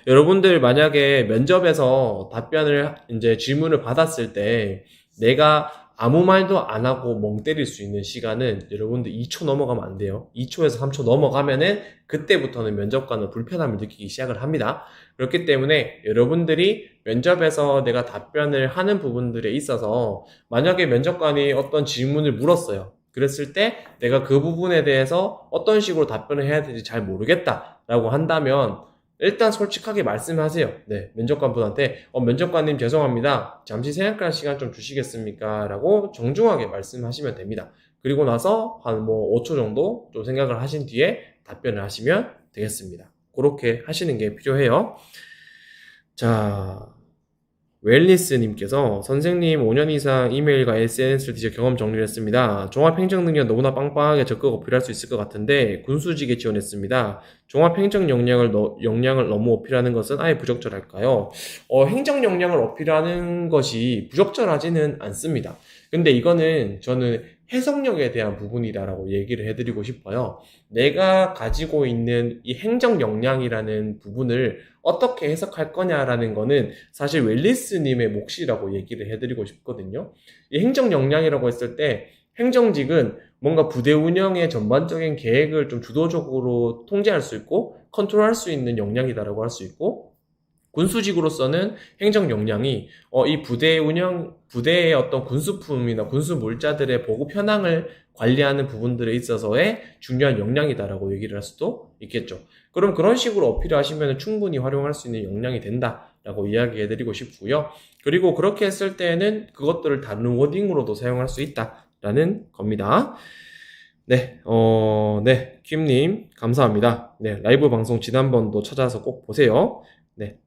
여러분들 만약에 면접에서 답변을 이제 질문을 받았을 때 내가 아무 말도 안 하고 멍 때릴 수 있는 시간은 여러분들 2초 넘어가면 안 돼요. 2초에서 3초 넘어가면은 그때부터는 면접관은 불편함을 느끼기 시작을 합니다. 그렇기 때문에 여러분들이 면접에서 내가 답변을 하는 부분들에 있어서 만약에 면접관이 어떤 질문을 물었어요. 그랬을 때 내가 그 부분에 대해서 어떤 식으로 답변을 해야 될지 잘 모르겠다라고 한다면 일단 솔직하게 말씀하세요. 네, 면접관분한테 면접관님 죄송합니다. 잠시 생각할 시간 좀 주시겠습니까? 라고 정중하게 말씀하시면 됩니다. 그리고 나서 한 뭐 5초 정도 좀 생각을 하신 뒤에 답변을 하시면 되겠습니다. 그렇게 하시는 게 필요해요. 자, 웰리스님께서 선생님 5년 이상 이메일과 SNS를 뒤져 경험 정리를 했습니다. 종합행정 능력 너무나 빵빵하게 적극 어필할 수 있을 것 같은데 군수직에 지원했습니다. 종합행정 역량을 너무 어필하는 것은 아예 부적절할까요? 행정 역량을 어필하는 것이 부적절하지는 않습니다. 근데 이거는 저는 해석력에 대한 부분이다라고 얘기를 해드리고 싶어요. 내가 가지고 있는 이 행정 역량이라는 부분을 어떻게 해석할 거냐라는 거는 사실 웰리스님의 몫이라고 얘기를 해드리고 싶거든요. 이 행정 역량이라고 했을 때 행정직은 뭔가 부대 운영의 전반적인 계획을 좀 주도적으로 통제할 수 있고 컨트롤할 수 있는 역량이다라고 할 수 있고 군수직으로서는 행정 역량이 이 부대의 어떤 군수품이나 군수 물자들의 보급 현황을 관리하는 부분들에 있어서의 중요한 역량이다라고 얘기를 할 수도 있겠죠. 그럼 그런 식으로 어필을 하시면 충분히 활용할 수 있는 역량이 된다라고 이야기해드리고 싶고요. 그리고 그렇게 했을 때는 그것들을 다른 워딩으로도 사용할 수 있다라는 겁니다. 네, 네, 킴님 감사합니다. 네, 라이브 방송 지난번도 찾아서 꼭 보세요. 네.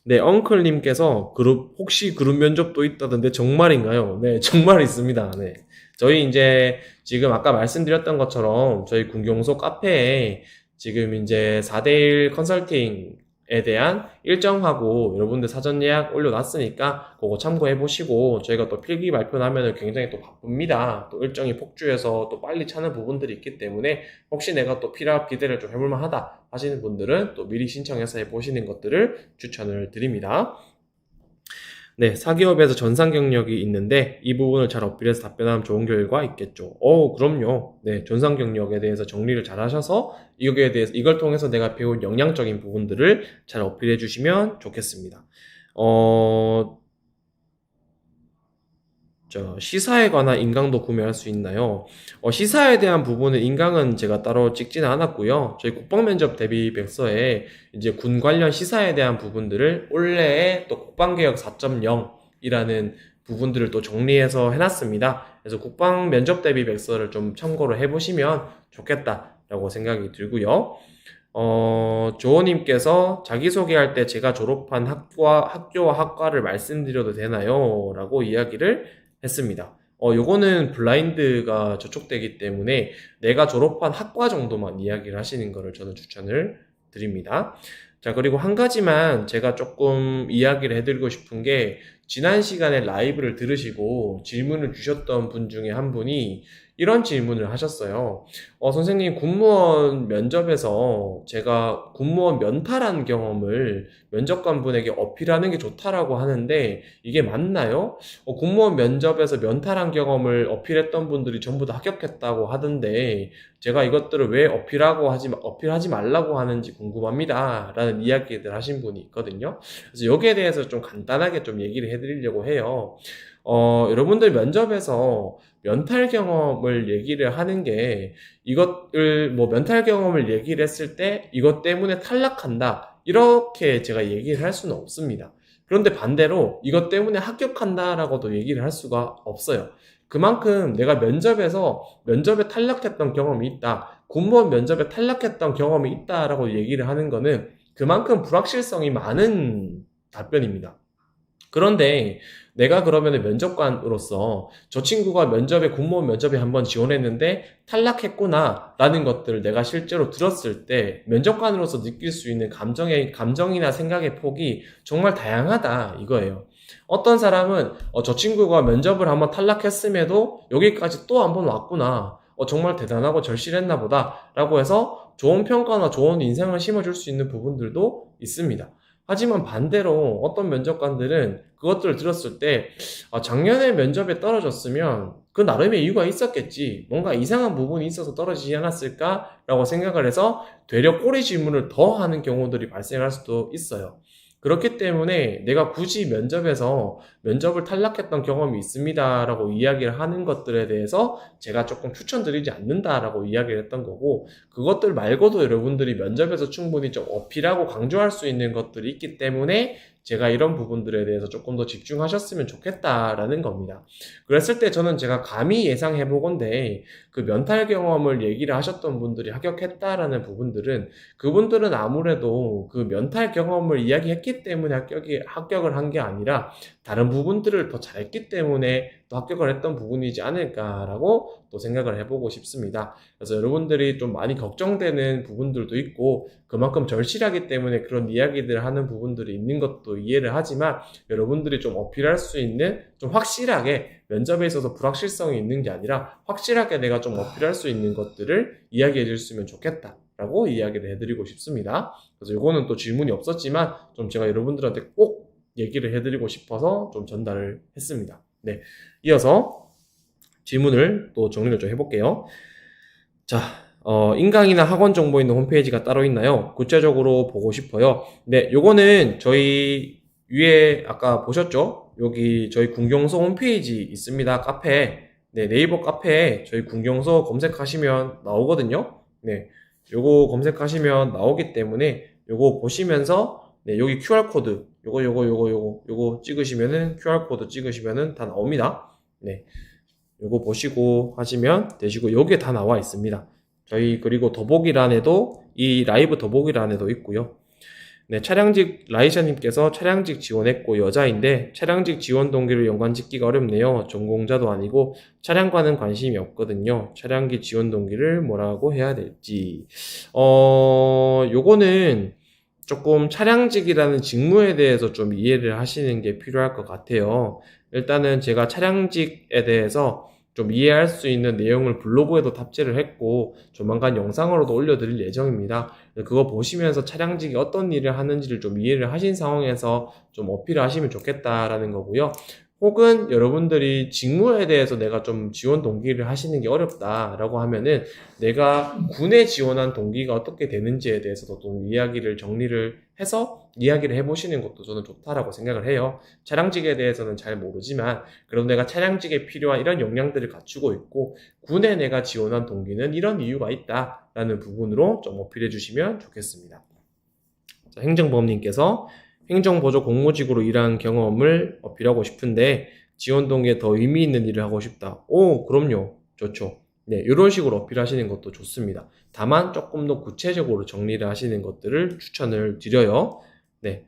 네, 엉클님께서 혹시 그룹 면접도 있다던데 정말인가요? 네, 정말 있습니다. 네. 저희 이제 지금 아까 말씀드렸던 것처럼 저희 군경소 카페에 지금 이제 4대1 컨설팅에 대한 일정하고 여러분들 사전 예약 올려놨으니까 그거 참고해 보시고 저희가 또 필기 발표 나면은 굉장히 또 바쁩니다. 또 일정이 폭주해서 또 빨리 차는 부분들이 있기 때문에 혹시 내가 또 필요한 기대를 좀 해볼만 하다 하시는 분들은 또 미리 신청해서 해보시는 것들을 추천을 드립니다. 네, 사기업에서 전산 경력이 있는데 이 부분을 잘 어필해서 답변하면 좋은 결과 있겠죠. 그럼요. 네, 전산 경력에 대해서 정리를 잘 하셔서 이걸 통해서 내가 배운 역량적인 부분들을 잘 어필해 주시면 좋겠습니다. 시사에 관한 인강도 구매할 수 있나요? 시사에 대한 부분은 인강은 제가 따로 찍지는 않았고요. 저희 국방면접 대비 백서에 이제 군 관련 시사에 대한 부분들을 올해에 또 국방개혁 4.0이라는 부분들을 또 정리해서 해놨습니다. 그래서 국방면접 대비 백서를 좀 참고를 해보시면 좋겠다라고 생각이 들고요. 조호님께서 자기소개할 때 제가 졸업한 학교와 학과를 말씀드려도 되나요? 라고 이야기를 했습니다. 요거는 블라인드가 저촉되기 때문에 내가 졸업한 학과 정도만 이야기를 하시는 거를 저는 추천을 드립니다. 자, 그리고 한 가지만 제가 조금 이야기를 해드리고 싶은 게 지난 시간에 라이브를 들으시고 질문을 주셨던 분 중에 한 분이 이런 질문을 하셨어요. 선생님, 군무원 면접에서 제가 군무원 면탈한 경험을 면접관분에게 어필하는 게 좋다라고 하는데 이게 맞나요? 군무원 면접에서 면탈한 경험을 어필했던 분들이 전부 다 합격했다고 하던데 제가 이것들을 왜 어필하지 말라고 하는지 궁금합니다. 라는 이야기들 하신 분이 있거든요. 그래서 여기에 대해서 좀 간단하게 좀 얘기를 해드리려고 해요. 여러분들 면접에서 면탈 경험을 얘기를 하는 게 이것을 뭐 면탈 경험을 얘기를 했을 때 이것 때문에 탈락한다. 이렇게 제가 얘기를 할 수는 없습니다. 그런데 반대로 이것 때문에 합격한다라고도 얘기를 할 수가 없어요. 그만큼 내가 면접에 탈락했던 경험이 있다. 군무원 면접에 탈락했던 경험이 있다라고 얘기를 하는 거는 그만큼 불확실성이 많은 답변입니다. 그런데 내가 그러면 면접관으로서 저 친구가 군무원 면접에 한번 지원했는데 탈락했구나 라는 것들을 내가 실제로 들었을 때 면접관으로서 느낄 수 있는 감정이나 생각의 폭이 정말 다양하다 이거예요. 어떤 사람은 저 친구가 면접을 한번 탈락했음에도 여기까지 또 한번 왔구나. 정말 대단하고 절실했나 보다 라고 해서 좋은 평가나 좋은 인상을 심어줄 수 있는 부분들도 있습니다. 하지만 반대로 어떤 면접관들은 그것들을 들었을 때 작년에 면접에 떨어졌으면 그 나름의 이유가 있었겠지. 뭔가 이상한 부분이 있어서 떨어지지 않았을까라고 생각을 해서 되려 꼬리 질문을 더 하는 경우들이 발생할 수도 있어요. 그렇기 때문에 내가 굳이 면접에서 면접을 탈락했던 경험이 있습니다라고 이야기를 하는 것들에 대해서 제가 조금 추천드리지 않는다라고 이야기를 했던 거고, 그것들 말고도 여러분들이 면접에서 충분히 좀 어필하고 강조할 수 있는 것들이 있기 때문에 제가 이런 부분들에 대해서 조금 더 집중하셨으면 좋겠다라는 겁니다. 그랬을 때 제가 감히 예상해 보건데 그 면탈 경험을 얘기를 하셨던 분들이 합격했다라는 부분들은 그분들은 아무래도 그 면탈 경험을 이야기했기 때문에 합격을 한 게 아니라 다른 부분들을 더 잘했기 때문에 또 합격을 했던 부분이지 않을까라고 또 생각을 해보고 싶습니다. 그래서 여러분들이 좀 많이 걱정되는 부분들도 있고 그만큼 절실하기 때문에 그런 이야기들을 하는 부분들이 있는 것도 이해를 하지만 여러분들이 좀 어필할 수 있는 좀 확실하게 면접에 있어서 불확실성이 있는 게 아니라 확실하게 내가 좀 어필할 수 있는 것들을 이야기해 줬으면 좋겠다라고 이야기를 해드리고 싶습니다. 그래서 이거는 또 질문이 없었지만 좀 제가 여러분들한테 꼭 얘기를 해드리고 싶어서 좀 전달을 했습니다. 네, 이어서 질문을 또 정리를 좀 해볼게요. 자, 인강이나 학원 정보 있는 홈페이지가 따로 있나요? 구체적으로 보고 싶어요. 네, 요거는 저희 위에 아까 보셨죠? 여기 저희 군경서 홈페이지 있습니다. 카페. 네, 네이버 카페에 저희 군경서 검색하시면 나오거든요. 네, 요거 검색하시면 나오기 때문에 요거 보시면서 네, 여기 QR코드 요거 찍으시면은 QR코드 찍으시면은 다 나옵니다. 네. 요거 보시고 하시면 되시고 여기에 다 나와 있습니다. 저희 그리고 더보기란에도 이 라이브 더보기란에도 있고요. 네, 차량직 라이샤님께서 차량직 지원했고 여자인데 차량직 지원 동기를 연관 짓기가 어렵네요. 전공자도 아니고 차량과는 관심이 없거든요. 차량기 지원 동기를 뭐라고 해야 될지. 요거는 조금 차량직이라는 직무에 대해서 좀 이해를 하시는 게 필요할 것 같아요. 일단은 제가 차량직에 대해서 좀 이해할 수 있는 내용을 블로그에도 탑재를 했고 조만간 영상으로도 올려드릴 예정입니다. 그거 보시면서 차량직이 어떤 일을 하는지를 좀 이해를 하신 상황에서 좀 어필을 하시면 좋겠다라는 거고요. 혹은 여러분들이 직무에 대해서 내가 좀 지원 동기를 하시는 게 어렵다라고 하면은 내가 군에 지원한 동기가 어떻게 되는지에 대해서도 좀 이야기를 정리를 해서 이야기를 해보시는 것도 저는 좋다라고 생각을 해요. 차량직에 대해서는 잘 모르지만 그래도 내가 차량직에 필요한 이런 역량들을 갖추고 있고 군에 내가 지원한 동기는 이런 이유가 있다라는 부분으로 좀 어필해 주시면 좋겠습니다. 자, 행정범님께서 행정보조 공무직으로 일한 경험을 어필하고 싶은데 지원 동기에 더 의미 있는 일을 하고 싶다. 오, 그럼요. 좋죠. 네, 이런 식으로 어필하시는 것도 좋습니다. 다만 조금 더 구체적으로 정리를 하시는 것들을 추천을 드려요. 네,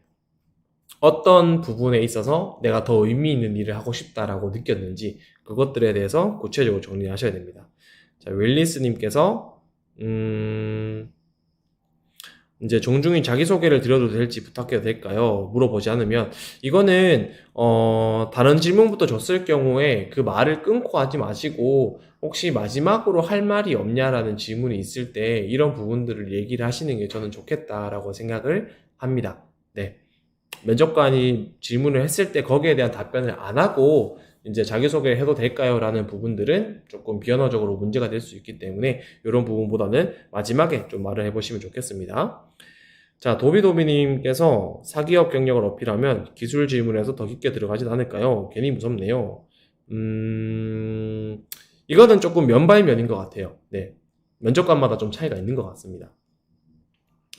어떤 부분에 있어서 내가 더 의미 있는 일을 하고 싶다라고 느꼈는지 그것들에 대해서 구체적으로 정리하셔야 됩니다. 자, 웰리스님께서 이제 정중히 자기소개를 드려도 될지 부탁해도 될까요? 물어보지 않으면 이거는 다른 질문부터 줬을 경우에 그 말을 끊고 하지 마시고 혹시 마지막으로 할 말이 없냐라는 질문이 있을 때 이런 부분들을 얘기를 하시는 게 저는 좋겠다라고 생각을 합니다. 네. 면접관이 질문을 했을 때 거기에 대한 답변을 안 하고 이제 자기소개를 해도 될까요? 라는 부분들은 조금 비언어적으로 문제가 될 수 있기 때문에 이런 부분보다는 마지막에 좀 말을 해보시면 좋겠습니다. 자, 도비도비님께서 사기업 경력을 어필하면 기술 질문에서 더 깊게 들어가진 않을까요? 괜히 무섭네요. 이거는 조금 면발면인 것 같아요. 네. 면접관마다 좀 차이가 있는 것 같습니다.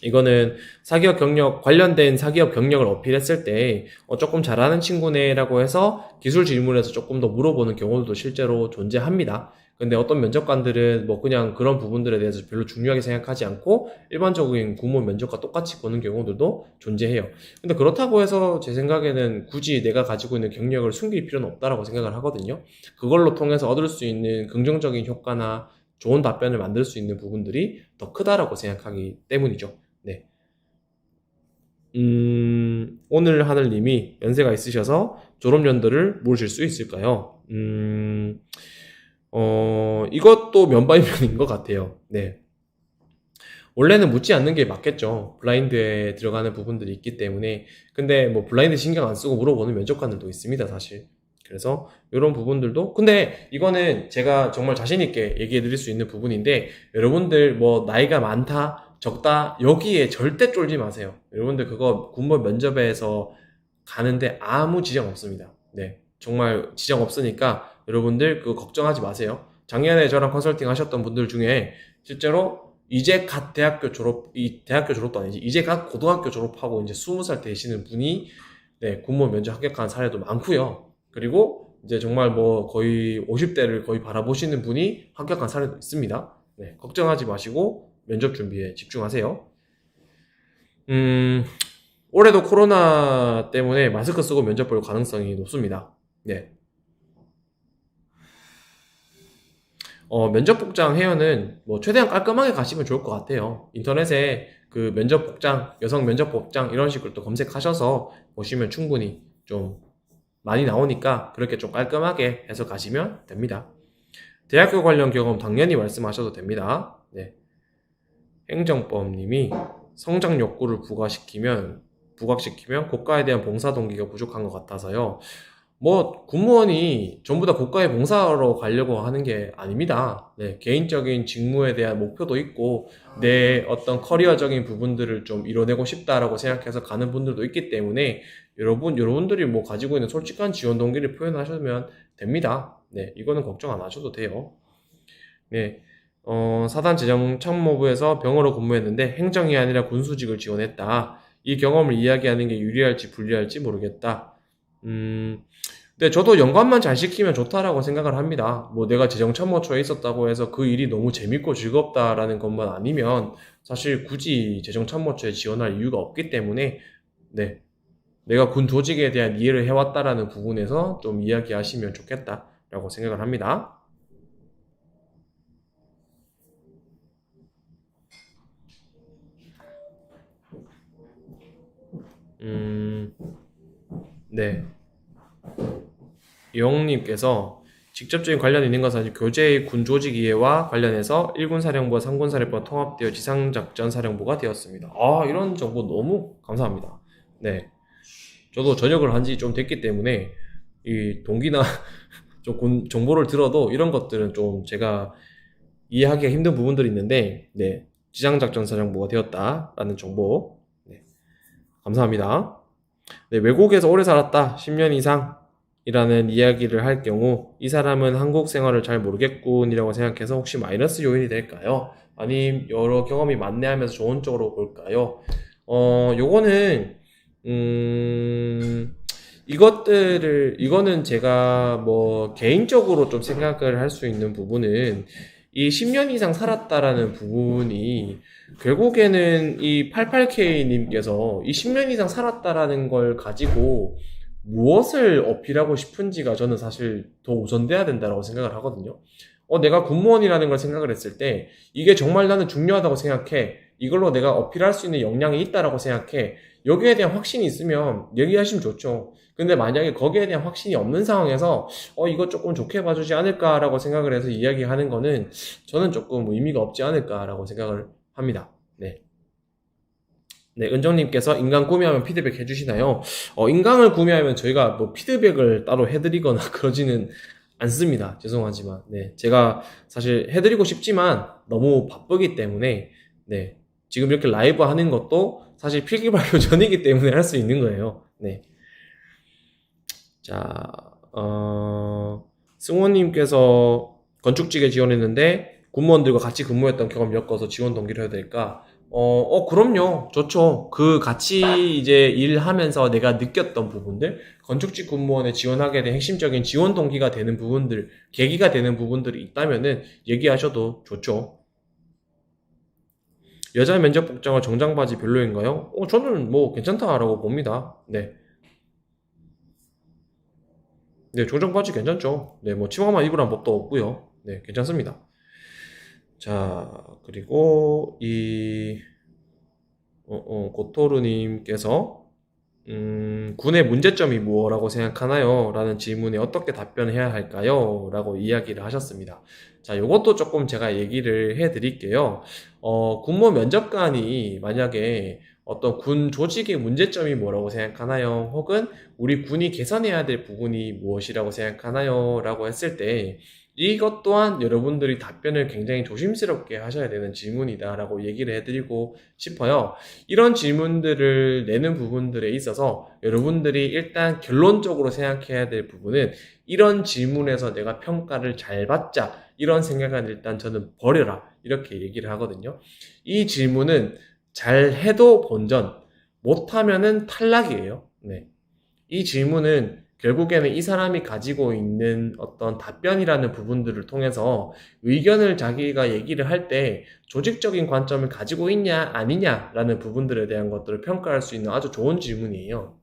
이거는 사기업 경력, 관련된 사기업 경력을 어필했을 때 조금 잘하는 친구네라고 해서 기술 질문에서 조금 더 물어보는 경우도 실제로 존재합니다. 근데 어떤 면접관들은 뭐 그냥 그런 부분들에 대해서 별로 중요하게 생각하지 않고 일반적인 공무원 면접과 똑같이 보는 경우들도 존재해요. 근데 그렇다고 해서 제 생각에는 굳이 내가 가지고 있는 경력을 숨길 필요는 없다라고 생각을 하거든요. 그걸로 통해서 얻을 수 있는 긍정적인 효과나 좋은 답변을 만들 수 있는 부분들이 더 크다라고 생각하기 때문이죠. 네. 오늘 하늘님이 연세가 있으셔서 졸업연도를 모르실 수 있을까요? 이것도 면바이면인 것 같아요. 네. 원래는 묻지 않는 게 맞겠죠. 블라인드에 들어가는 부분들이 있기 때문에. 근데 뭐 블라인드 신경 안 쓰고 물어보는 면접관들도 있습니다, 사실. 그래서 이런 부분들도 근데 이거는 제가 정말 자신 있게 얘기해 드릴 수 있는 부분인데 여러분들 뭐 나이가 많다, 적다 여기에 절대 쫄지 마세요. 여러분들 그거 군번 면접에서 가는데 아무 지장 없습니다. 네. 정말 지장 없으니까 여러분들 그거 걱정하지 마세요. 작년에 저랑 컨설팅 하셨던 분들 중에 실제로 이제 갓 대학교 졸업도 아니지. 이제 갓 고등학교 졸업하고 이제 20살 되시는 분이 네, 군무원 면접 합격한 사례도 많고요. 그리고 이제 정말 뭐 거의 50대를 거의 바라보시는 분이 합격한 사례도 있습니다. 네, 걱정하지 마시고 면접 준비에 집중하세요. 올해도 코로나 때문에 마스크 쓰고 면접 볼 가능성이 높습니다. 네. 면접 복장 헤어는 뭐 최대한 깔끔하게 가시면 좋을 것 같아요. 인터넷에 그 면접 복장, 여성 면접 복장 이런 식으로 또 검색하셔서 보시면 충분히 좀 많이 나오니까 그렇게 좀 깔끔하게 해서 가시면 됩니다. 대학교 관련 경험 당연히 말씀하셔도 됩니다. 네. 행정법님이 성장 욕구를 부각시키면 국가에 대한 봉사 동기가 부족한 것 같아서요. 뭐 군무원이 전부 다 국가에 봉사하러 가려고 하는 게 아닙니다. 네, 개인적인 직무에 대한 목표도 있고 내 어떤 커리어적인 부분들을 좀 이뤄내고 싶다라고 생각해서 가는 분들도 있기 때문에 여러분들이 뭐 가지고 있는 솔직한 지원 동기를 표현하시면 됩니다. 네, 이거는 걱정 안 하셔도 돼요. 네, 사단 재정참모부에서 병으로 근무했는데 행정이 아니라 군수직을 지원했다. 이 경험을 이야기하는 게 유리할지 불리할지 모르겠다. 근데 저도 연관만 잘 시키면 좋다라고 생각을 합니다. 뭐 내가 재정참모처에 있었다고 해서 그 일이 너무 재밌고 즐겁다라는 것만 아니면 사실 굳이 재정참모처에 지원할 이유가 없기 때문에 네, 내가 군 조직에 대한 이해를 해왔다라는 부분에서 좀 이야기하시면 좋겠다라고 생각을 합니다. 네. 이용님께서 직접적인 관련이 있는 것은 아직 교재의 군조직 이해와 관련해서 1군 사령부와 3군 사령부가 통합되어 지상작전 사령부가 되었습니다. 아, 이런 정보 너무 감사합니다. 네. 저도 전역을 한 지 좀 됐기 때문에 이 동기나 좀 정보를 들어도 이런 것들은 좀 제가 이해하기가 힘든 부분들이 있는데, 네. 지상작전 사령부가 되었다라는 정보. 네. 감사합니다. 네, 외국에서 오래 살았다. 10년 이상. 이라는 이야기를 할 경우 이 사람은 한국 생활을 잘 모르겠군이라고 생각해서 혹시 마이너스 요인이 될까요? 아님 여러 경험이 만회하면서 좋은 쪽으로 볼까요? 요거는 이거는 제가 뭐 개인적으로 좀 생각을 할 수 있는 부분은 이 10년 이상 살았다라는 부분이 결국에는 이 88K님께서 이 10년 이상 살았다라는 걸 가지고 무엇을 어필하고 싶은지가 저는 사실 더 우선돼야 된다고 생각을 하거든요. 내가 군무원이라는 걸 생각을 했을 때 이게 정말 나는 중요하다고 생각해. 이걸로 내가 어필할 수 있는 역량이 있다라고 생각해. 여기에 대한 확신이 있으면 얘기하시면 좋죠. 근데 만약에 거기에 대한 확신이 없는 상황에서 이거 조금 좋게 봐주지 않을까라고 생각을 해서 이야기하는 거는 저는 조금 의미가 없지 않을까라고 생각을 합니다. 네. 네, 은정님께서 인강 구매하면 피드백 해주시나요? 인강을 구매하면 저희가 뭐 피드백을 따로 해드리거나 그러지는 않습니다. 죄송하지만. 네, 제가 사실 해드리고 싶지만 너무 바쁘기 때문에, 네, 지금 이렇게 라이브 하는 것도 사실 필기발표 전이기 때문에 할 수 있는 거예요. 네. 자, 승호님께서 건축직에 지원했는데 군무원들과 같이 근무했던 경험 엮어서 지원 동기를 해야 될까? 그럼요. 좋죠. 그 같이 이제 일하면서 내가 느꼈던 부분들, 건축직 군무원에 지원하게 된 핵심적인 지원 동기가 되는 부분들, 계기가 되는 부분들이 있다면은 얘기하셔도 좋죠. 여자 면접 복장과 정장 바지 별로인가요? 저는 뭐 괜찮다라고 봅니다. 네. 네, 정장 바지 괜찮죠. 네, 뭐 치마만 입으라는 법도 없고요. 네, 괜찮습니다. 자, 그리고 고토르님께서 군의 문제점이 뭐라고 생각하나요? 라는 질문에 어떻게 답변해야 할까요? 라고 이야기를 하셨습니다. 자, 요것도 조금 제가 얘기를 해 드릴게요. 군무 면접관이 만약에 어떤 군 조직의 문제점이 뭐라고 생각하나요? 혹은 우리 군이 개선해야 될 부분이 무엇이라고 생각하나요? 라고 했을 때 이것 또한 여러분들이 답변을 굉장히 조심스럽게 하셔야 되는 질문이다 라고 얘기를 해드리고 싶어요. 이런 질문들을 내는 부분들에 있어서 여러분들이 일단 결론적으로 생각해야 될 부분은 이런 질문에서 내가 평가를 잘 받자 이런 생각은 일단 저는 버려라 이렇게 얘기를 하거든요. 이 질문은 잘 해도 본전, 못하면은 탈락이에요. 네. 이 질문은 결국에는 이 사람이 가지고 있는 어떤 답변이라는 부분들을 통해서 의견을 자기가 얘기를 할 때 조직적인 관점을 가지고 있냐 아니냐라는 부분들에 대한 것들을 평가할 수 있는 아주 좋은 질문이에요.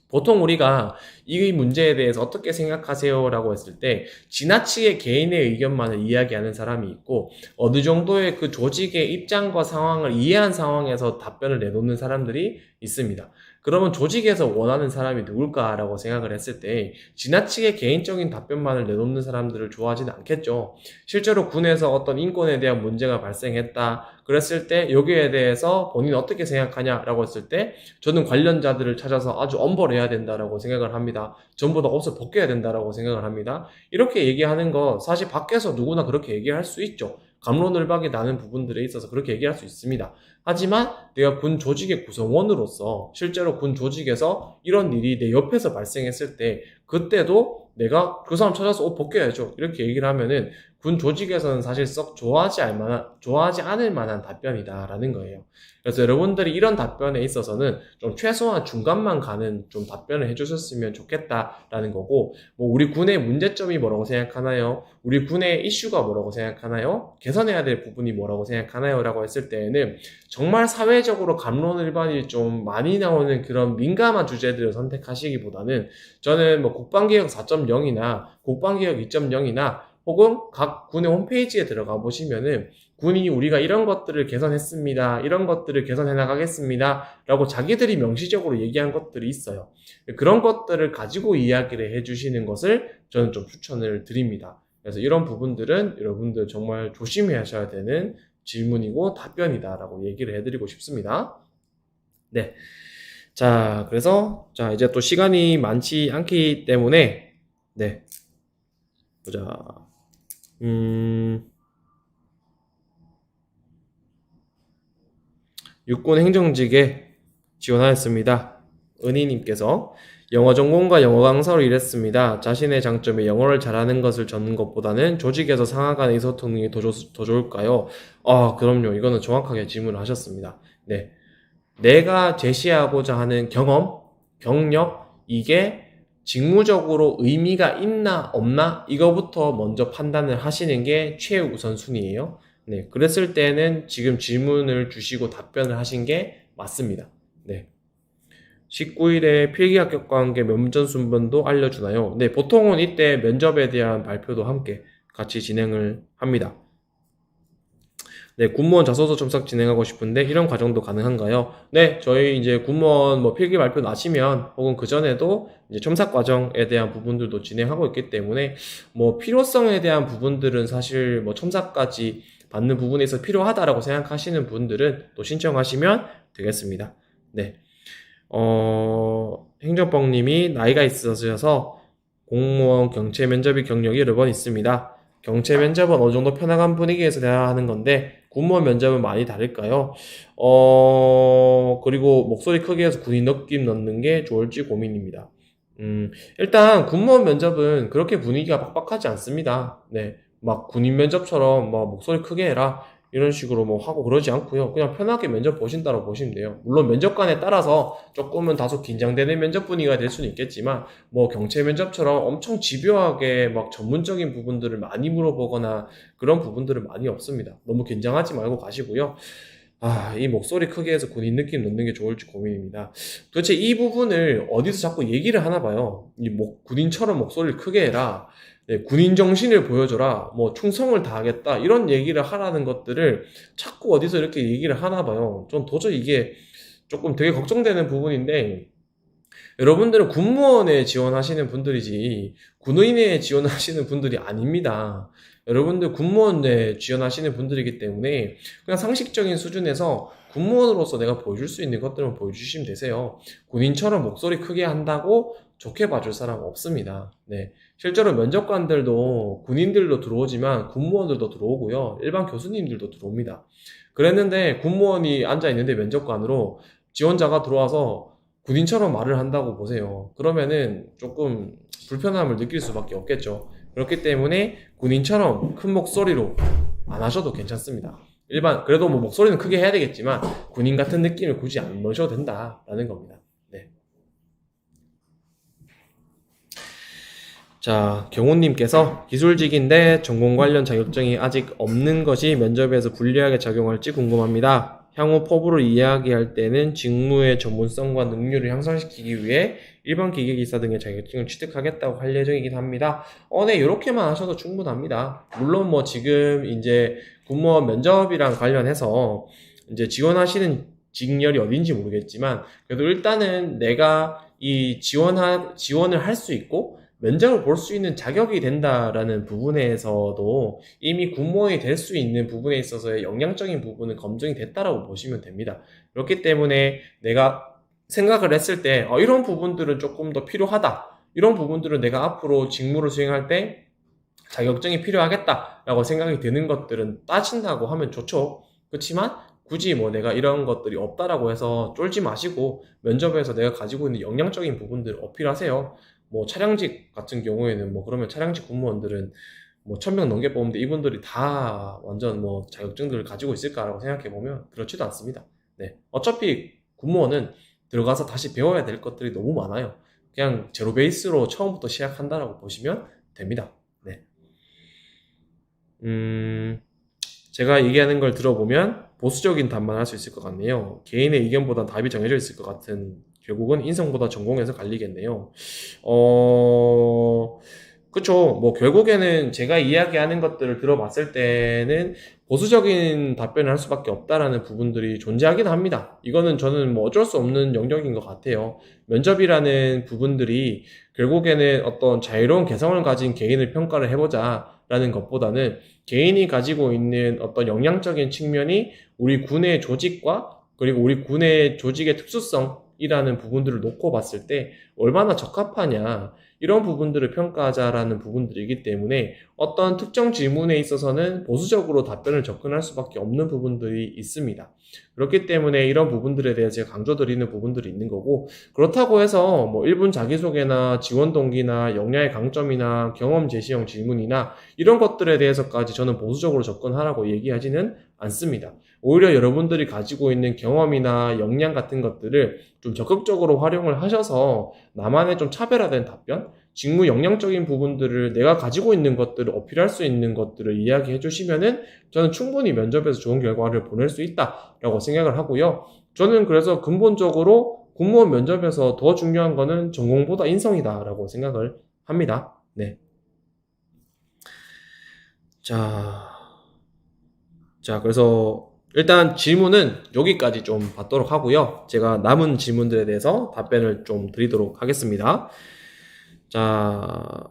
보통 우리가 이 문제에 대해서 어떻게 생각하세요? 라고 했을 때 지나치게 개인의 의견만을 이야기하는 사람이 있고 어느 정도의 그 조직의 입장과 상황을 이해한 상황에서 답변을 내놓는 사람들이 있습니다. 그러면 조직에서 원하는 사람이 누굴까라고 생각을 했을 때 지나치게 개인적인 답변만을 내놓는 사람들을 좋아하지는 않겠죠. 실제로 군에서 어떤 인권에 대한 문제가 발생했다. 그랬을 때 여기에 대해서 본인이 어떻게 생각하냐라고 했을 때 저는 관련자들을 찾아서 아주 엄벌해야 된다라고 생각을 합니다. 전부 다 옷을 벗겨야 된다라고 생각을 합니다. 이렇게 얘기하는 거 사실 밖에서 누구나 그렇게 얘기할 수 있죠. 갑론을박이 나는 부분들에 있어서 그렇게 얘기할 수 있습니다. 하지만 내가 군 조직의 구성원으로서 실제로 군 조직에서 이런 일이 내 옆에서 발생했을 때 그때도 내가 그 사람 찾아서 옷 벗겨야죠. 이렇게 얘기를 하면은 군 조직에서는 사실 썩 좋아하지 않을 만한 답변이다라는 거예요. 그래서 여러분들이 이런 답변에 있어서는 좀 최소한 중간만 가는 좀 답변을 해주셨으면 좋겠다라는 거고, 뭐 우리 군의 문제점이 뭐라고 생각하나요? 우리 군의 이슈가 뭐라고 생각하나요? 개선해야 될 부분이 뭐라고 생각하나요? 라고 했을 때에는 정말 사회적으로 갑론을박이 좀 많이 나오는 그런 민감한 주제들을 선택하시기보다는 저는 뭐 국방개혁 4.0이나 국방개혁 2.0이나 혹은 각 군의 홈페이지에 들어가 보시면은 군이 우리가 이런 것들을 개선했습니다. 이런 것들을 개선해 나가겠습니다. 라고 자기들이 명시적으로 얘기한 것들이 있어요. 그런 것들을 가지고 이야기를 해주시는 것을 저는 좀 추천을 드립니다. 그래서 이런 부분들은 여러분들 정말 조심하셔야 되는 질문이고 답변이다라고 얘기를 해드리고 싶습니다. 네. 자, 그래서, 자, 이제 또 시간이 많지 않기 때문에, 네. 보자. 육군 행정직에 지원하였습니다. 은희님께서 영어 전공과 영어 강사로 일했습니다. 자신의 장점이 영어를 잘하는 것을 젓는 것보다는 조직에서 상하 간의 의소통이 더 좋을까요? 그럼요. 이거는 정확하게 질문을 하셨습니다. 네. 내가 제시하고자 하는 경험, 경력, 이게 직무적으로 의미가 있나 없나 이거부터 먼저 판단을 하시는 게 최우선순위예요. 네, 그랬을 때는 지금 질문을 주시고 답변을 하신 게 맞습니다. 네. 19일에 필기 합격과 함께 면접 순번도 알려주나요? 네, 보통은 이때 면접에 대한 발표도 함께 같이 진행을 합니다. 네, 군무원 자소서 첨삭 진행하고 싶은데 이런 과정도 가능한가요? 네, 저희 이제 군무원 뭐 필기 발표 나시면 혹은 그 전에도 이제 첨삭 과정에 대한 부분들도 진행하고 있기 때문에 뭐 필요성에 대한 부분들은 사실 뭐 첨삭까지 받는 부분에서 필요하다라고 생각하시는 분들은 또 신청하시면 되겠습니다. 네. 행정법님이 나이가 있으셔서 공무원 경체 면접이 경력이 여러 번 있습니다. 경체 면접은 어느 정도 편안한 분위기에서 대화하는 를 건데 군무원 면접은 많이 다를까요? 그리고 목소리 크기에서 군인 느낌 넣는 게 좋을지 고민입니다. 일단 군무원 면접은 그렇게 분위기가 빡빡하지 않습니다. 네. 막 군인 면접처럼 뭐 목소리 크게 해라 이런 식으로 뭐 하고 그러지 않고요. 그냥 편하게 면접 보신다고 보시면 돼요. 물론 면접관에 따라서 조금은 다소 긴장되는 면접 분위기가 될 수는 있겠지만 뭐 경체 면접처럼 엄청 집요하게 막 전문적인 부분들을 많이 물어보거나 그런 부분들은 많이 없습니다. 너무 긴장하지 말고 가시고요. 이 목소리 크게 해서 군인 느낌 넣는 게 좋을지 고민입니다. 도대체 이 부분을 어디서 자꾸 얘기를 하나 봐요. 군인처럼 목소리를 크게 해라. 네, 군인 정신을 보여줘라. 뭐 충성을 다하겠다. 이런 얘기를 하라는 것들을 자꾸 어디서 이렇게 얘기를 하나 봐요. 전 도저히 이게 조금 되게 걱정되는 부분인데 여러분들은 군무원에 지원하시는 분들이지 군의회에 지원하시는 분들이 아닙니다. 여러분들 군무원에 지원하시는 분들이기 때문에 그냥 상식적인 수준에서 군무원으로서 내가 보여줄 수 있는 것들은 보여주시면 되세요. 군인처럼 목소리 크게 한다고 좋게 봐줄 사람 없습니다. 네. 실제로 면접관들도 군인들도 들어오지만 군무원들도 들어오고요. 일반 교수님들도 들어옵니다. 그랬는데 군무원이 앉아있는데 면접관으로 지원자가 들어와서 군인처럼 말을 한다고 보세요. 그러면은 조금 불편함을 느낄 수밖에 없겠죠. 그렇기 때문에 군인처럼 큰 목소리로 안 하셔도 괜찮습니다. 그래도 뭐 목소리는 크게 해야 되겠지만 군인 같은 느낌을 굳이 안 넣으셔도 된다라는 겁니다. 네. 자, 경호님께서 기술직인데 전공 관련 자격증이 아직 없는 것이 면접에서 불리하게 작용할지 궁금합니다. 향후 포부를 이야기할 때는 직무의 전문성과 능률을 향상시키기 위해 일반 기계기사 등의 자격증을 취득하겠다고 할 예정이긴 합니다. 네, 이렇게만 하셔도 충분합니다. 물론 뭐 지금 이제 군무원 면접이랑 관련해서 이제 지원하시는 직렬이 어딘지 모르겠지만 그래도 일단은 내가 이 지원을 할 수 있고 면접을 볼 수 있는 자격이 된다라는 부분에서도 이미 군무원이 될 수 있는 부분에 있어서의 역량적인 부분은 검증이 됐다라고 보시면 됩니다. 그렇기 때문에 내가 생각을 했을 때 이런 부분들은 조금 더 필요하다. 이런 부분들은 내가 앞으로 직무를 수행할 때 자격증이 필요하겠다라고 생각이 드는 것들은 따진다고 하면 좋죠. 그렇지만 굳이 뭐 내가 이런 것들이 없다라고 해서 쫄지 마시고 면접에서 내가 가지고 있는 역량적인 부분들을 어필하세요. 뭐 차량직 같은 경우에는 뭐 그러면 차량직 군무원들은 뭐 1000명 넘게 뽑는데 이분들이 다 완전 뭐 자격증들을 가지고 있을까라고 생각해 보면 그렇지도 않습니다. 네. 어차피 군무원은 들어가서 다시 배워야 될 것들이 너무 많아요. 그냥 제로 베이스로 처음부터 시작한다라고 보시면 됩니다. 네. 제가 얘기하는 걸 들어보면 보수적인 답만 할 수 있을 것 같네요. 개인의 의견보다 답이 정해져 있을 것 같은 결국은 인성보다 전공에서 갈리겠네요. 그쵸. 뭐, 결국에는 제가 이야기하는 것들을 들어봤을 때는 보수적인 답변을 할 수밖에 없다라는 부분들이 존재하긴 합니다. 이거는 저는 뭐 어쩔 수 없는 영역인 것 같아요. 면접이라는 부분들이 결국에는 어떤 자유로운 개성을 가진 개인을 평가를 해보자라는 것보다는 개인이 가지고 있는 어떤 역량적인 측면이 우리 군의 조직과 그리고 우리 군의 조직의 특수성이라는 부분들을 놓고 봤을 때 얼마나 적합하냐 이런 부분들을 평가하자라는 부분들이기 때문에 어떤 특정 질문에 있어서는 보수적으로 답변을 접근할 수밖에 없는 부분들이 있습니다. 그렇기 때문에 이런 부분들에 대해서 제가 강조드리는 부분들이 있는 거고 그렇다고 해서 뭐 1분 자기소개나 지원 동기나 역량의 강점이나 경험 제시형 질문이나 이런 것들에 대해서까지 저는 보수적으로 접근하라고 얘기하지는 않습니다. 오히려 여러분들이 가지고 있는 경험이나 역량 같은 것들을 좀 적극적으로 활용을 하셔서 나만의 좀 차별화된 답변, 직무 역량적인 부분들을 내가 가지고 있는 것들을 어필할 수 있는 것들을 이야기해 주시면은 저는 충분히 면접에서 좋은 결과를 보낼 수 있다라고 생각을 하고요. 저는 그래서 근본적으로 군무원 면접에서 더 중요한 거는 전공보다 인성이다라고 생각을 합니다. 네. 자, 그래서 일단 질문은 여기까지 좀 받도록 하고요. 제가 남은 질문들에 대해서 답변을 좀 드리도록 하겠습니다. 자,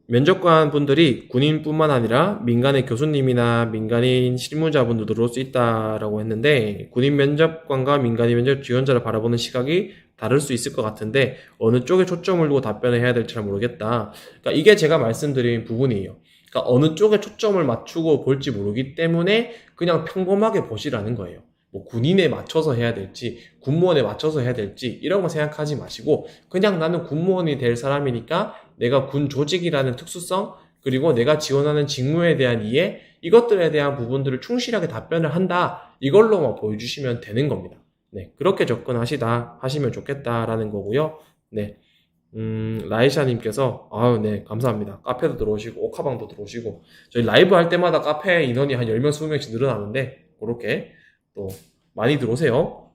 면접관 분들이 군인뿐만 아니라 민간의 교수님이나 민간인 실무자분들도 들어올 수 있다라고 했는데, 군인 면접관과 민간인 면접 지원자를 바라보는 시각이 다를 수 있을 것 같은데 어느 쪽에 초점을 두고 답변을 해야 될지 잘 모르겠다. 그러니까 이게 제가 말씀드린 부분이에요. 그러니까 어느 쪽에 초점을 맞추고 볼지 모르기 때문에 그냥 평범하게 보시라는 거예요. 뭐 군인에 맞춰서 해야 될지 군무원에 맞춰서 해야 될지 이런 거 생각하지 마시고, 그냥 나는 군무원이 될 사람이니까 내가 군 조직이라는 특수성, 그리고 내가 지원하는 직무에 대한 이해, 이것들에 대한 부분들을 충실하게 답변을 한다, 이걸로만 보여주시면 되는 겁니다. 네, 그렇게 하시면 좋겠다라는 거고요. 네, 라이샤님께서, 아유, 네, 감사합니다. 카페도 들어오시고, 오카방도 들어오시고, 저희 라이브 할 때마다 카페 인원이 한 10명, 20명씩 늘어나는데, 그렇게 또 많이 들어오세요.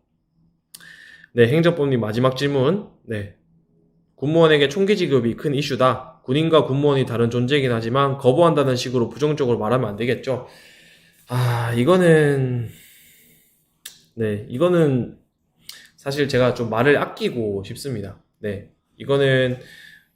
네, 행정법님 마지막 질문. 네, 군무원에게 총기 지급이 큰 이슈다. 군인과 군무원이 다른 존재이긴 하지만 거부한다는 식으로 부정적으로 말하면 안 되겠죠. 이거는, 네, 이거는 사실 제가 좀 말을 아끼고 싶습니다. 네, 이거는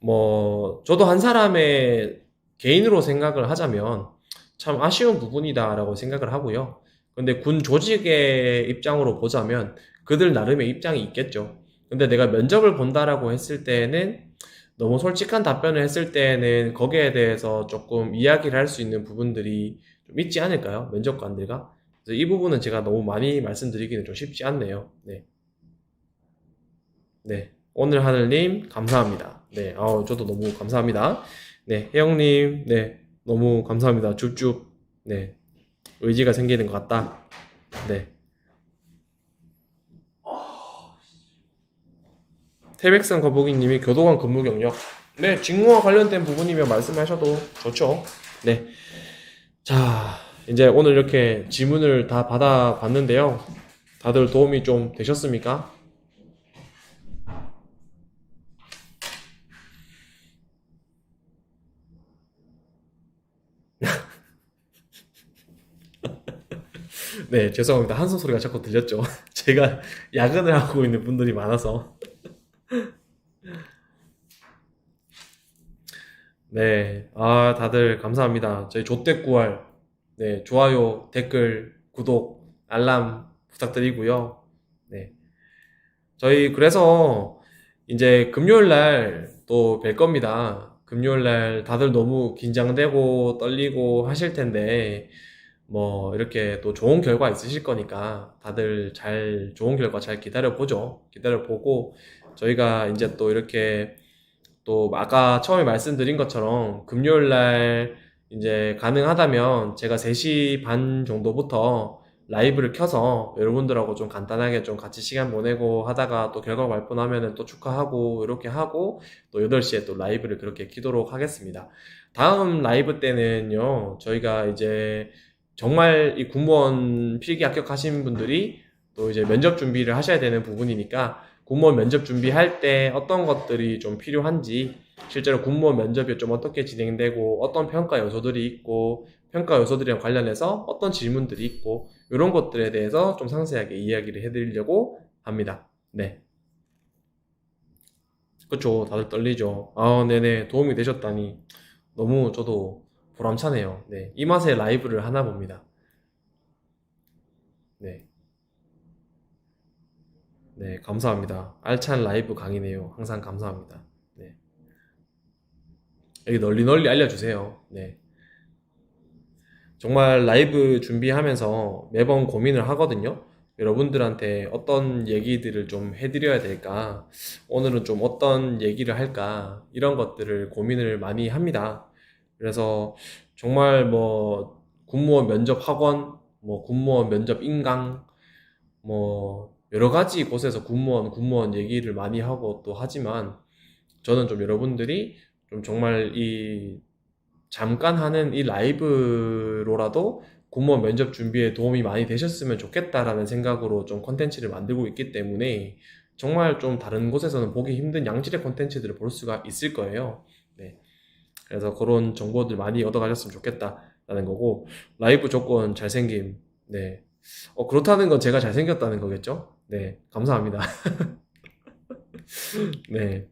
뭐 저도 한 사람의 개인으로 생각을 하자면 참 아쉬운 부분이다라고 생각을 하고요. 근데 군 조직의 입장으로 보자면 그들 나름의 입장이 있겠죠. 근데 내가 면접을 본다라고 했을 때는, 너무 솔직한 답변을 했을 때는 거기에 대해서 조금 이야기를 할 수 있는 부분들이 좀 있지 않을까요? 면접관들과. 그래서 이 부분은 제가 너무 많이 말씀드리기는 좀 쉽지 않네요. 네. 네. 오늘 하늘님, 감사합니다. 네. 저도 너무 감사합니다. 네. 혜영님, 네. 너무 감사합니다. 줍줍. 네. 의지가 생기는 것 같다. 네. 태백산 거북이님이 교도관 근무 경력. 네. 직무와 관련된 부분이면 말씀하셔도 좋죠. 네. 자, 이제 오늘 이렇게 질문을 다 받아봤는데요. 다들 도움이 좀 되셨습니까? 네, 죄송합니다. 한숨 소리가 자꾸 들렸죠. 제가 야근을 하고 있는 분들이 많아서. 네, 다들 감사합니다. 저희 조댓구알, 네, 좋아요, 댓글, 구독, 알람 부탁드리고요. 네, 저희 그래서 이제 금요일 날 또 뵐 겁니다. 금요일 날 다들 너무 긴장되고 떨리고 하실 텐데, 뭐 이렇게 또 좋은 결과 있으실 거니까 다들 좋은 결과 잘 기다려 보죠. 기다려 보고 저희가 이제 또 이렇게, 또 아까 처음에 말씀드린 것처럼 금요일 날 이제 가능하다면 제가 3시 반 정도부터 라이브를 켜서 여러분들하고 좀 간단하게 좀 같이 시간 보내고 하다가, 또 결과 발표 나면은 또 축하하고 이렇게 하고, 또 8시에 또 라이브를 그렇게 키도록 하겠습니다. 다음 라이브 때는요, 저희가 이제 정말 이 군무원 필기 합격하신 분들이 또 이제 면접 준비를 하셔야 되는 부분이니까, 군무원 면접 준비할 때 어떤 것들이 좀 필요한지, 실제로 군무원 면접이 좀 어떻게 진행되고 어떤 평가 요소들이 있고, 평가 요소들이랑 관련해서 어떤 질문들이 있고, 이런 것들에 대해서 좀 상세하게 이야기를 해드리려고 합니다. 네. 그쵸. 다들 떨리죠. 네네. 도움이 되셨다니 너무 저도 보람차네요. 네. 이 맛에 라이브를 하나 봅니다. 네. 네. 감사합니다. 알찬 라이브 강의네요. 항상 감사합니다. 네. 여기 널리 널리 알려주세요. 네. 정말 라이브 준비하면서 매번 고민을 하거든요. 여러분들한테 어떤 얘기들을 좀 해드려야 될까? 오늘은 좀 어떤 얘기를 할까? 이런 것들을 고민을 많이 합니다. 그래서 정말 뭐 군무원 면접 학원, 뭐 군무원 면접 인강, 뭐 여러 가지 곳에서 군무원 얘기를 많이 하고 또 하지만, 저는 좀 여러분들이 좀 정말 잠깐 하는 이 라이브로라도 공무원 면접 준비에 도움이 많이 되셨으면 좋겠다라는 생각으로 좀 콘텐츠를 만들고 있기 때문에, 정말 좀 다른 곳에서는 보기 힘든 양질의 콘텐츠들을 볼 수가 있을 거예요. 네. 그래서 그런 정보들 많이 얻어가셨으면 좋겠다라는 거고, 라이브 조건 잘생김. 네. 그렇다는 건 제가 잘생겼다는 거겠죠? 네. 감사합니다. 네.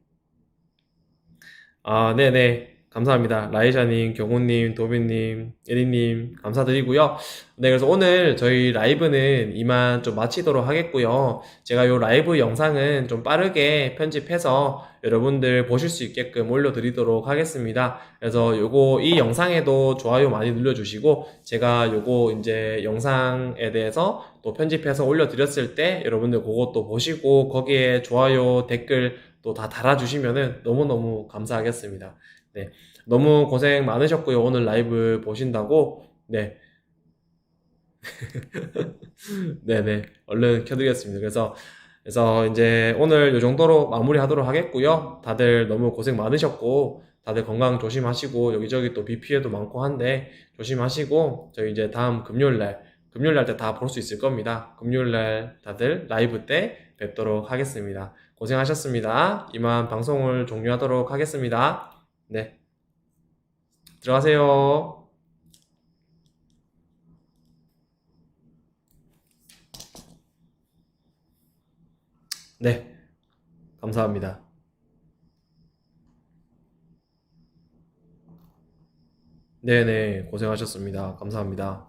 아, 네네. 감사합니다. 라이샤님, 경호님, 도비님, 예리님, 감사드리고요. 네, 그래서 오늘 저희 라이브는 이만 좀 마치도록 하겠고요. 제가 요 라이브 영상은 좀 빠르게 편집해서 여러분들 보실 수 있게끔 올려드리도록 하겠습니다. 그래서 이 영상에도 좋아요 많이 눌러주시고, 제가 요거 이제 영상에 대해서 또 편집해서 올려드렸을 때 여러분들 그것도 보시고, 거기에 좋아요, 댓글 또 다 달아주시면은 너무너무 감사하겠습니다. 네. 너무 고생 많으셨고요. 오늘 라이브 보신다고. 네. 네네. 얼른 켜드리겠습니다. 그래서 이제 오늘 이 정도로 마무리하도록 하겠고요. 다들 너무 고생 많으셨고, 다들 건강 조심하시고, 여기저기 또 비 피해도 많고 한데, 조심하시고, 저희 이제 다음 금요일날 때 다 볼 수 있을 겁니다. 금요일날 다들 라이브 때 뵙도록 하겠습니다. 고생하셨습니다. 이만 방송을 종료하도록 하겠습니다. 네. 들어가세요. 네. 감사합니다. 네네. 고생하셨습니다. 감사합니다.